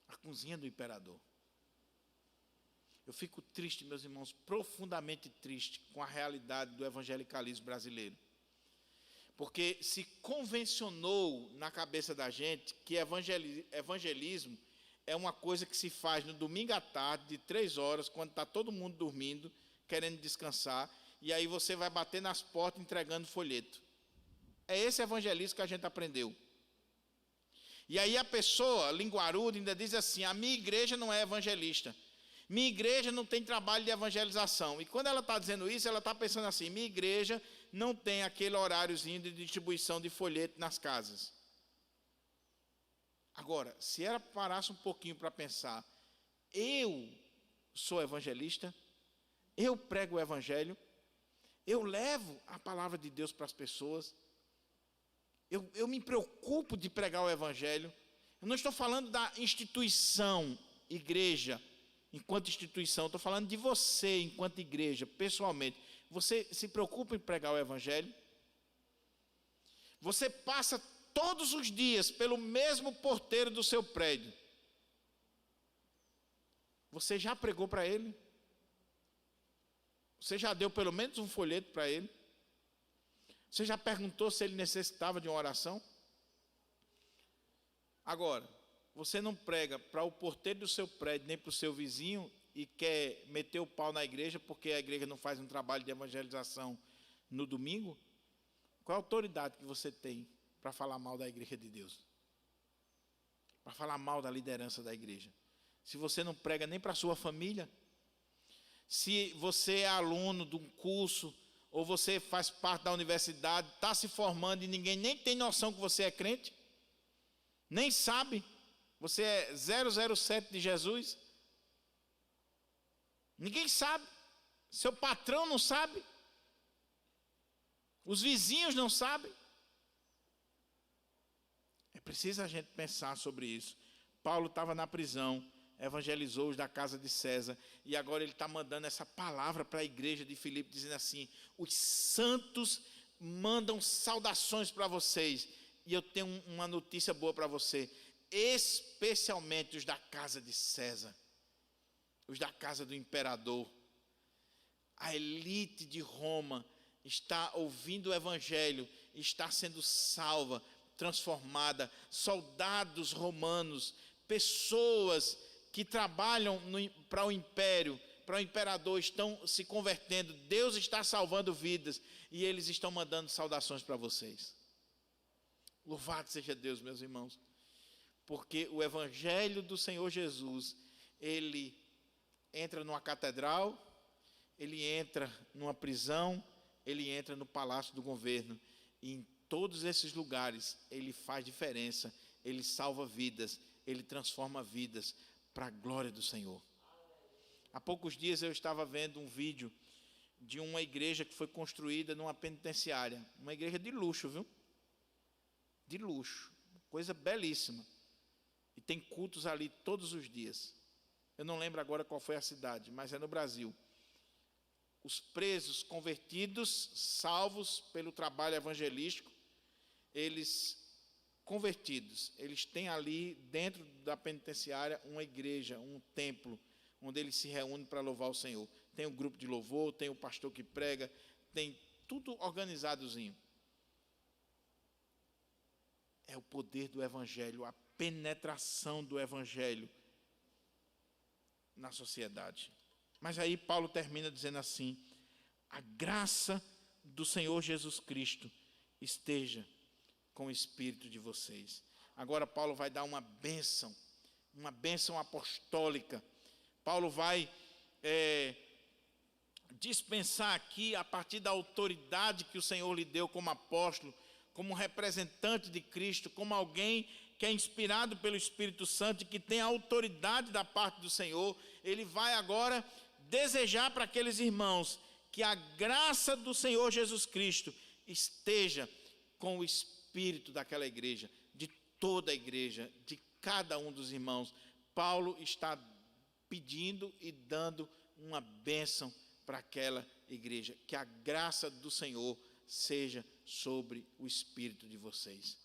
A cozinha do imperador. Eu fico triste, meus irmãos, profundamente triste com a realidade do evangelicalismo brasileiro. Porque se convencionou na cabeça da gente que evangelismo é uma coisa que se faz no domingo à tarde, de 3 horas, quando está todo mundo dormindo, querendo descansar, e aí você vai bater nas portas entregando folheto. É esse evangelismo que a gente aprendeu. E aí a pessoa, linguaruda, ainda diz assim: a minha igreja não é evangelista, minha igreja não tem trabalho de evangelização. E quando ela está dizendo isso, ela está pensando assim: minha igreja não tem aquele horáriozinho de distribuição de folheto nas casas. Agora, se ela parasse um pouquinho para pensar: eu sou evangelista, eu prego o Evangelho, eu levo a palavra de Deus para as pessoas, eu me preocupo de pregar o Evangelho. Eu não estou falando da instituição, igreja, enquanto instituição, estou falando de você, enquanto igreja, pessoalmente. Você se preocupa em pregar o Evangelho? Você passa todos os dias pelo mesmo porteiro do seu prédio, você já pregou para ele? Você já deu pelo menos um folheto para ele? Você já perguntou se ele necessitava de uma oração? Agora, você não prega para o porteiro do seu prédio, nem para o seu vizinho, e quer meter o pau na igreja, porque a igreja não faz um trabalho de evangelização no domingo? Qual a autoridade que você tem para falar mal da igreja de Deus? Para falar mal da liderança da igreja? Se você não prega nem para a sua família? Se você é aluno de um curso, ou você faz parte da universidade, está se formando e ninguém nem tem noção que você é crente? Nem sabe? Você é 007 de Jesus? Ninguém sabe. Seu patrão não sabe. Os vizinhos não sabem. É preciso a gente pensar sobre isso. Paulo estava na prisão, evangelizou os da casa de César, e agora ele está mandando essa palavra para a igreja de Filipe, dizendo assim: os santos mandam saudações para vocês, e eu tenho uma notícia boa para você, especialmente os da casa de César, os da casa do imperador. A elite de Roma está ouvindo o evangelho, está sendo salva, transformada. Soldados romanos, pessoas que trabalham para o império, para o imperador, estão se convertendo. Deus está salvando vidas e eles estão mandando saudações para vocês. Louvado seja Deus, meus irmãos, porque o evangelho do Senhor Jesus, ele entra numa catedral, ele entra numa prisão, ele entra no palácio do governo, e em todos esses lugares ele faz diferença, ele salva vidas, ele transforma vidas para a glória do Senhor. Há poucos dias eu estava vendo um vídeo de uma igreja que foi construída numa penitenciária, uma igreja de luxo, viu? De luxo, coisa belíssima, e tem cultos ali todos os dias. Eu não lembro agora qual foi a cidade, mas é no Brasil. Os presos convertidos, salvos pelo trabalho evangelístico, eles convertidos, eles têm ali dentro da penitenciária uma igreja, um templo, onde eles se reúnem para louvar o Senhor. Tem um grupo de louvor, tem o pastor que prega, tem tudo organizadozinho. É o poder do evangelho, a penetração do evangelho na sociedade. Mas aí Paulo termina dizendo assim: a graça do Senhor Jesus Cristo esteja com o espírito de vocês. Agora Paulo vai dar uma bênção apostólica. Paulo vai dispensar aqui, a partir da autoridade que o Senhor lhe deu como apóstolo, como representante de Cristo, como alguém que é inspirado pelo Espírito Santo e que tem a autoridade da parte do Senhor. Ele vai agora desejar para aqueles irmãos que a graça do Senhor Jesus Cristo esteja com o espírito daquela igreja, de toda a igreja, de cada um dos irmãos. Paulo está pedindo e dando uma bênção para aquela igreja, que a graça do Senhor seja sobre o espírito de vocês.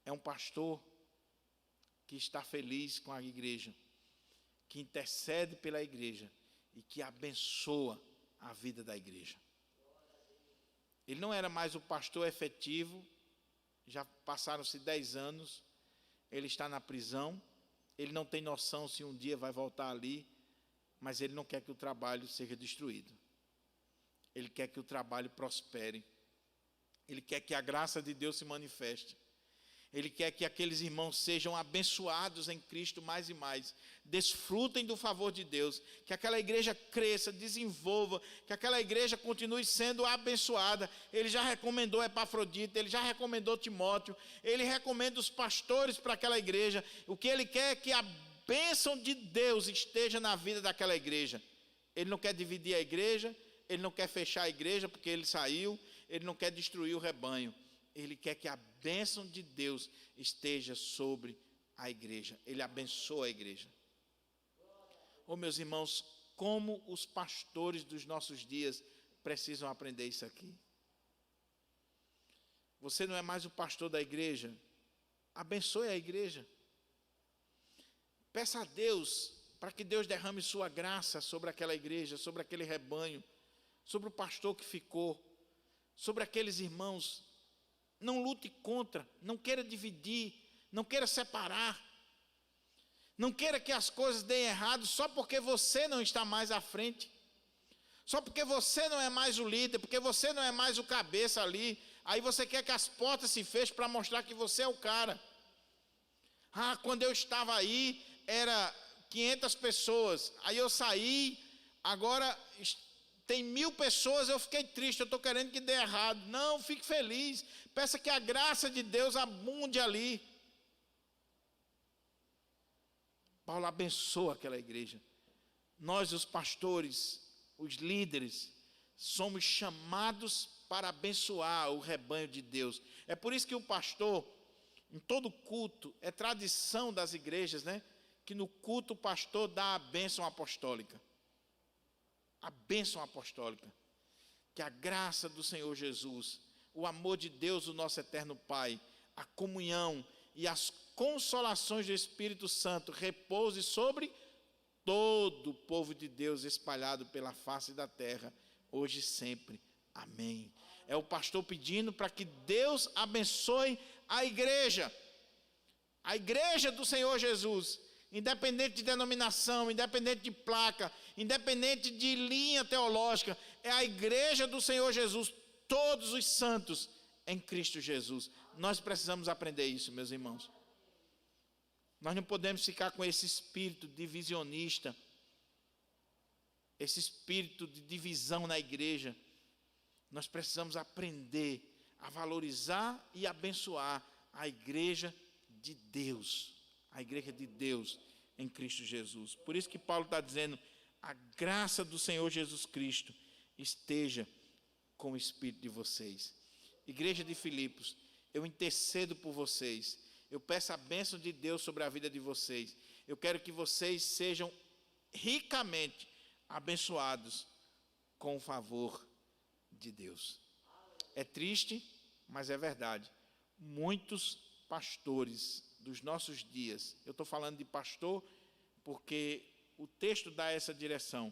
É um pastor que está feliz com a igreja, que intercede pela igreja e que abençoa a vida da igreja. Ele não era mais o pastor efetivo, já passaram-se 10 anos, ele está na prisão, ele não tem noção se um dia vai voltar ali, mas ele não quer que o trabalho seja destruído. Ele quer que o trabalho prospere. Ele quer que a graça de Deus se manifeste. Ele quer que aqueles irmãos sejam abençoados em Cristo mais e mais, desfrutem do favor de Deus, que aquela igreja cresça, desenvolva, que aquela igreja continue sendo abençoada. Ele já recomendou Epafrodito, ele já recomendou Timóteo, ele recomenda os pastores para aquela igreja. O que ele quer é que a bênção de Deus esteja na vida daquela igreja. Ele não quer dividir a igreja, ele não quer fechar a igreja porque ele saiu, ele não quer destruir o rebanho. Ele quer que a bênção de Deus esteja sobre a igreja. Ele abençoa a igreja. Oh, meus irmãos, como os pastores dos nossos dias precisam aprender isso aqui. você não é mais o pastor da igreja, abençoe a igreja. Peça a Deus para que Deus derrame sua graça sobre aquela igreja, sobre aquele rebanho, sobre o pastor que ficou, sobre aqueles irmãos. Não lute contra, não queira dividir, não queira separar. Não queira que as coisas deem errado só porque você não está mais à frente. Só porque você não é mais o líder, porque você não é mais o cabeça ali. Aí você quer que as portas se fechem para mostrar que você é o cara. Ah, quando eu estava aí, era 500 pessoas. Aí eu saí, agora tem 1000 pessoas, eu fiquei triste, eu estou querendo que dê errado. Não, fique feliz. Peça que a graça de Deus abunde ali. Paulo abençoa aquela igreja. Nós, os pastores, os líderes, somos chamados para abençoar o rebanho de Deus. É por isso que o pastor, em todo culto, é tradição das igrejas, né? Que no culto o pastor dá a bênção apostólica. A bênção apostólica. Que a graça do Senhor Jesus, o amor de Deus, o nosso eterno Pai, a comunhão e as consolações do Espírito Santo repouse sobre todo o povo de Deus espalhado pela face da terra, hoje e sempre. Amém. É o pastor pedindo para que Deus abençoe a igreja do Senhor Jesus, independente de denominação, independente de placa, independente de linha teológica, é a igreja do Senhor Jesus, todos os santos em Cristo Jesus. Nós precisamos aprender isso, meus irmãos. Nós não podemos ficar com esse espírito divisionista, esse espírito de divisão na igreja. Nós precisamos aprender a valorizar e abençoar a igreja de Deus, a igreja de Deus em Cristo Jesus. Por isso que Paulo está dizendo, a graça do Senhor Jesus Cristo esteja com o espírito de vocês. Igreja de Filipos, eu intercedo por vocês. Eu peço a bênção de Deus sobre a vida de vocês. Eu quero que vocês sejam ricamente abençoados com o favor de Deus. É triste, mas é verdade. Muitos pastores dos nossos dias, eu estou falando de pastor porque o texto dá essa direção.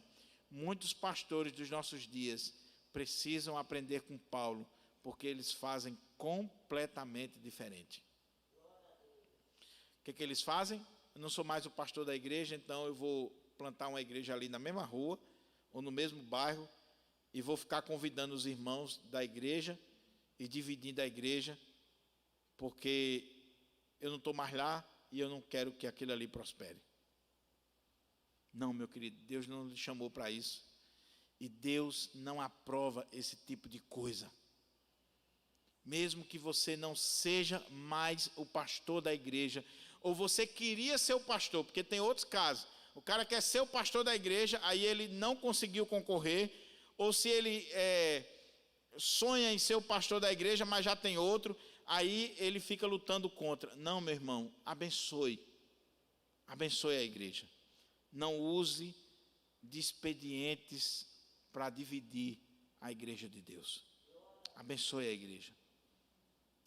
Muitos pastores dos nossos dias precisam aprender com Paulo, porque eles fazem completamente diferente. O que eles fazem? Eu não sou mais o pastor da igreja, então eu vou plantar uma igreja ali na mesma rua, ou no mesmo bairro, e vou ficar convidando os irmãos da igreja e dividindo a igreja, porque eu não estou mais lá e eu não quero que aquilo ali prospere. Não, meu querido, Deus não lhe chamou para isso. E Deus não aprova esse tipo de coisa. Mesmo que você não seja mais o pastor da igreja, ou você queria ser o pastor, porque tem outros casos. O cara quer ser o pastor da igreja, aí ele não conseguiu concorrer, ou se ele sonha em ser o pastor da igreja, mas já tem outro, aí ele fica lutando contra. Não, meu irmão, abençoe a igreja. Não use de expedientes para dividir a igreja de Deus. Abençoe a igreja.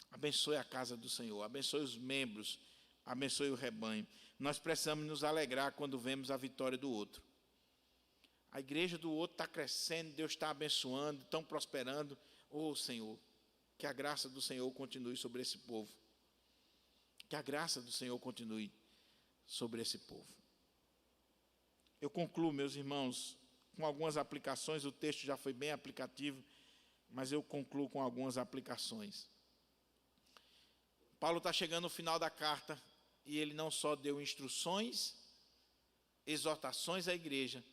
Abençoe a casa do Senhor, abençoe os membros, abençoe o rebanho. Nós precisamos nos alegrar quando vemos a vitória do outro. A igreja do outro está crescendo, Deus está abençoando, estão prosperando. Oh, Senhor, que a graça do Senhor continue sobre esse povo. Que a graça do Senhor continue sobre esse povo. Eu concluo, meus irmãos, com algumas aplicações. O texto já foi bem aplicativo, mas eu concluo com algumas aplicações. Paulo está chegando no final da carta e ele não só deu instruções, exortações à igreja,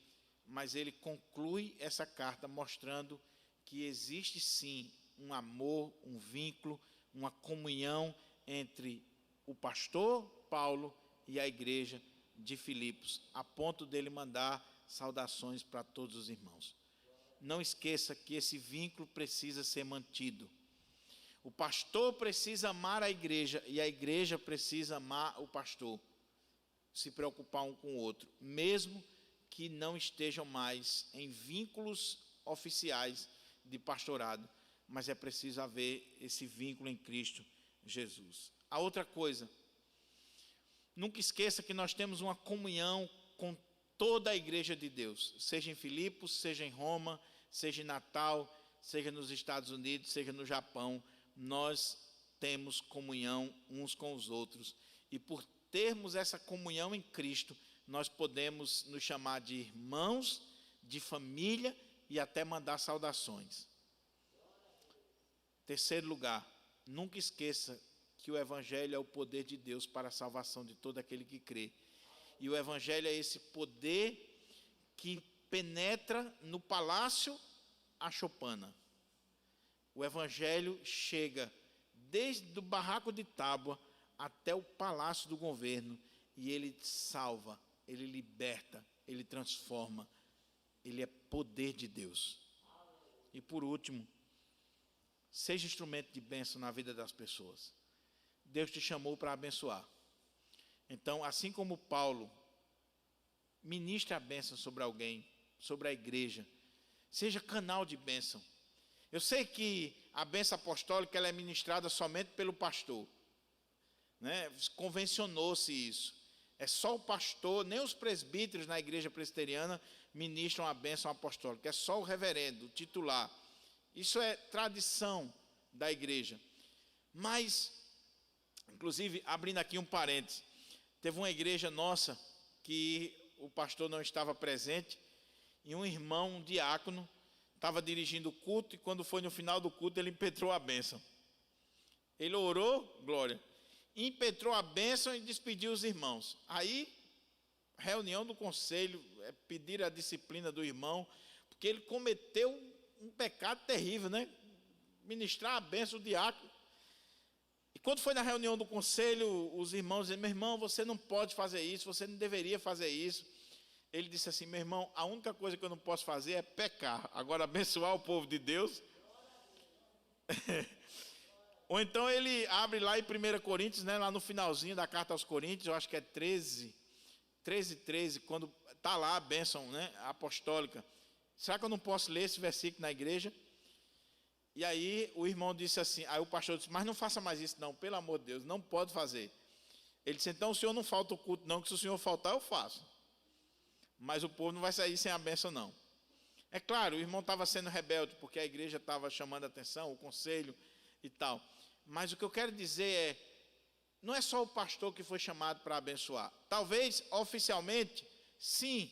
mas ele conclui essa carta mostrando que existe sim um amor, um vínculo, uma comunhão entre o pastor Paulo e a igreja de Filipos, a ponto dele mandar saudações para todos os irmãos. Não esqueça que esse vínculo precisa ser mantido. O pastor precisa amar a igreja e a igreja precisa amar o pastor, se preocupar um com o outro, mesmo que não estejam mais em vínculos oficiais de pastorado, mas é preciso haver esse vínculo em Cristo Jesus. A outra coisa, nunca esqueça que nós temos uma comunhão com toda a igreja de Deus, seja em Filipos, seja em Roma, seja em Natal, seja nos Estados Unidos, seja no Japão, nós temos comunhão uns com os outros. E por termos essa comunhão em Cristo, nós podemos nos chamar de irmãos, de família e até mandar saudações. Terceiro lugar, nunca esqueça que o Evangelho é o poder de Deus para a salvação de todo aquele que crê. E o Evangelho é esse poder que penetra no palácio a choupana. O Evangelho chega desde o barraco de tábua até o palácio do governo e ele salva, ele liberta, ele transforma. Ele é poder de Deus. E por último, seja instrumento de bênção na vida das pessoas. Deus te chamou para abençoar. Então, assim como Paulo ministra a bênção sobre alguém, sobre a igreja, seja canal de bênção. Eu sei que a bênção apostólica ela é ministrada somente pelo pastor, né? Convencionou-se isso. É só o pastor, nem os presbíteros na igreja presbiteriana ministram a bênção apostólica, é só o reverendo, o titular. Isso é tradição da igreja. Mas, inclusive, abrindo aqui um parênteses, teve uma igreja nossa que o pastor não estava presente e um irmão, um diácono, estava dirigindo o culto e quando foi no final do culto ele impetrou a bênção. Ele orou, glória, impetrou a bênção e despediu os irmãos. Aí, reunião do conselho, pedir a disciplina do irmão, porque ele cometeu um pecado terrível, né? Ministrar a bênção do diácono. E quando foi na reunião do conselho, os irmãos disseram, meu irmão, você não pode fazer isso, você não deveria fazer isso. Ele disse assim, meu irmão, a única coisa que eu não posso fazer é pecar. Agora, abençoar o povo de Deus. Ou então ele abre lá em 1 Coríntios, né, lá no finalzinho da carta aos Coríntios, eu acho que é 13, quando está lá a bênção, né, apostólica. Será que eu não posso ler esse versículo na igreja? E aí o irmão disse assim, aí o pastor disse, mas não faça mais isso não, pelo amor de Deus, não pode fazer. Ele disse, então o senhor não falta o culto não, que se o senhor faltar eu faço. Mas o povo não vai sair sem a bênção não. É claro, o irmão estava sendo rebelde, porque a igreja estava chamando a atenção, o conselho e tal. Mas o que eu quero dizer é, não é só o pastor que foi chamado para abençoar. Talvez, oficialmente, sim,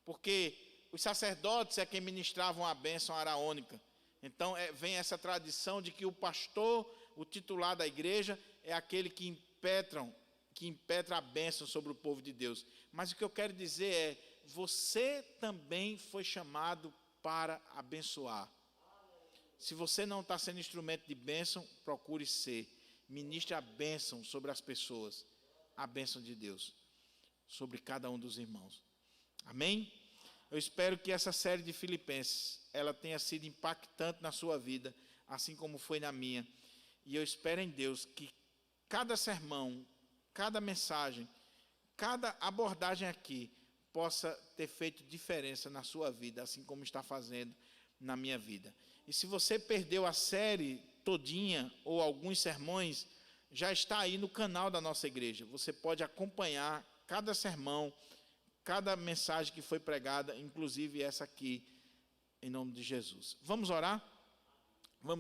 porque os sacerdotes é quem ministravam a bênção araônica. Então, vem essa tradição de que o pastor, o titular da igreja, é aquele que impetra a bênção sobre o povo de Deus. Mas o que eu quero dizer é, você também foi chamado para abençoar. Se você não está sendo instrumento de bênção, procure ser. Ministre a bênção sobre as pessoas. A bênção de Deus sobre cada um dos irmãos. Amém? Eu espero que essa série de Filipenses, ela tenha sido impactante na sua vida, assim como foi na minha. E eu espero em Deus que cada sermão, cada mensagem, cada abordagem aqui possa ter feito diferença na sua vida, assim como está fazendo na minha vida. E se você perdeu a série todinha ou alguns sermões, já está aí no canal da nossa igreja. Você pode acompanhar cada sermão, cada mensagem que foi pregada, inclusive essa aqui, em nome de Jesus. Vamos orar? Vamos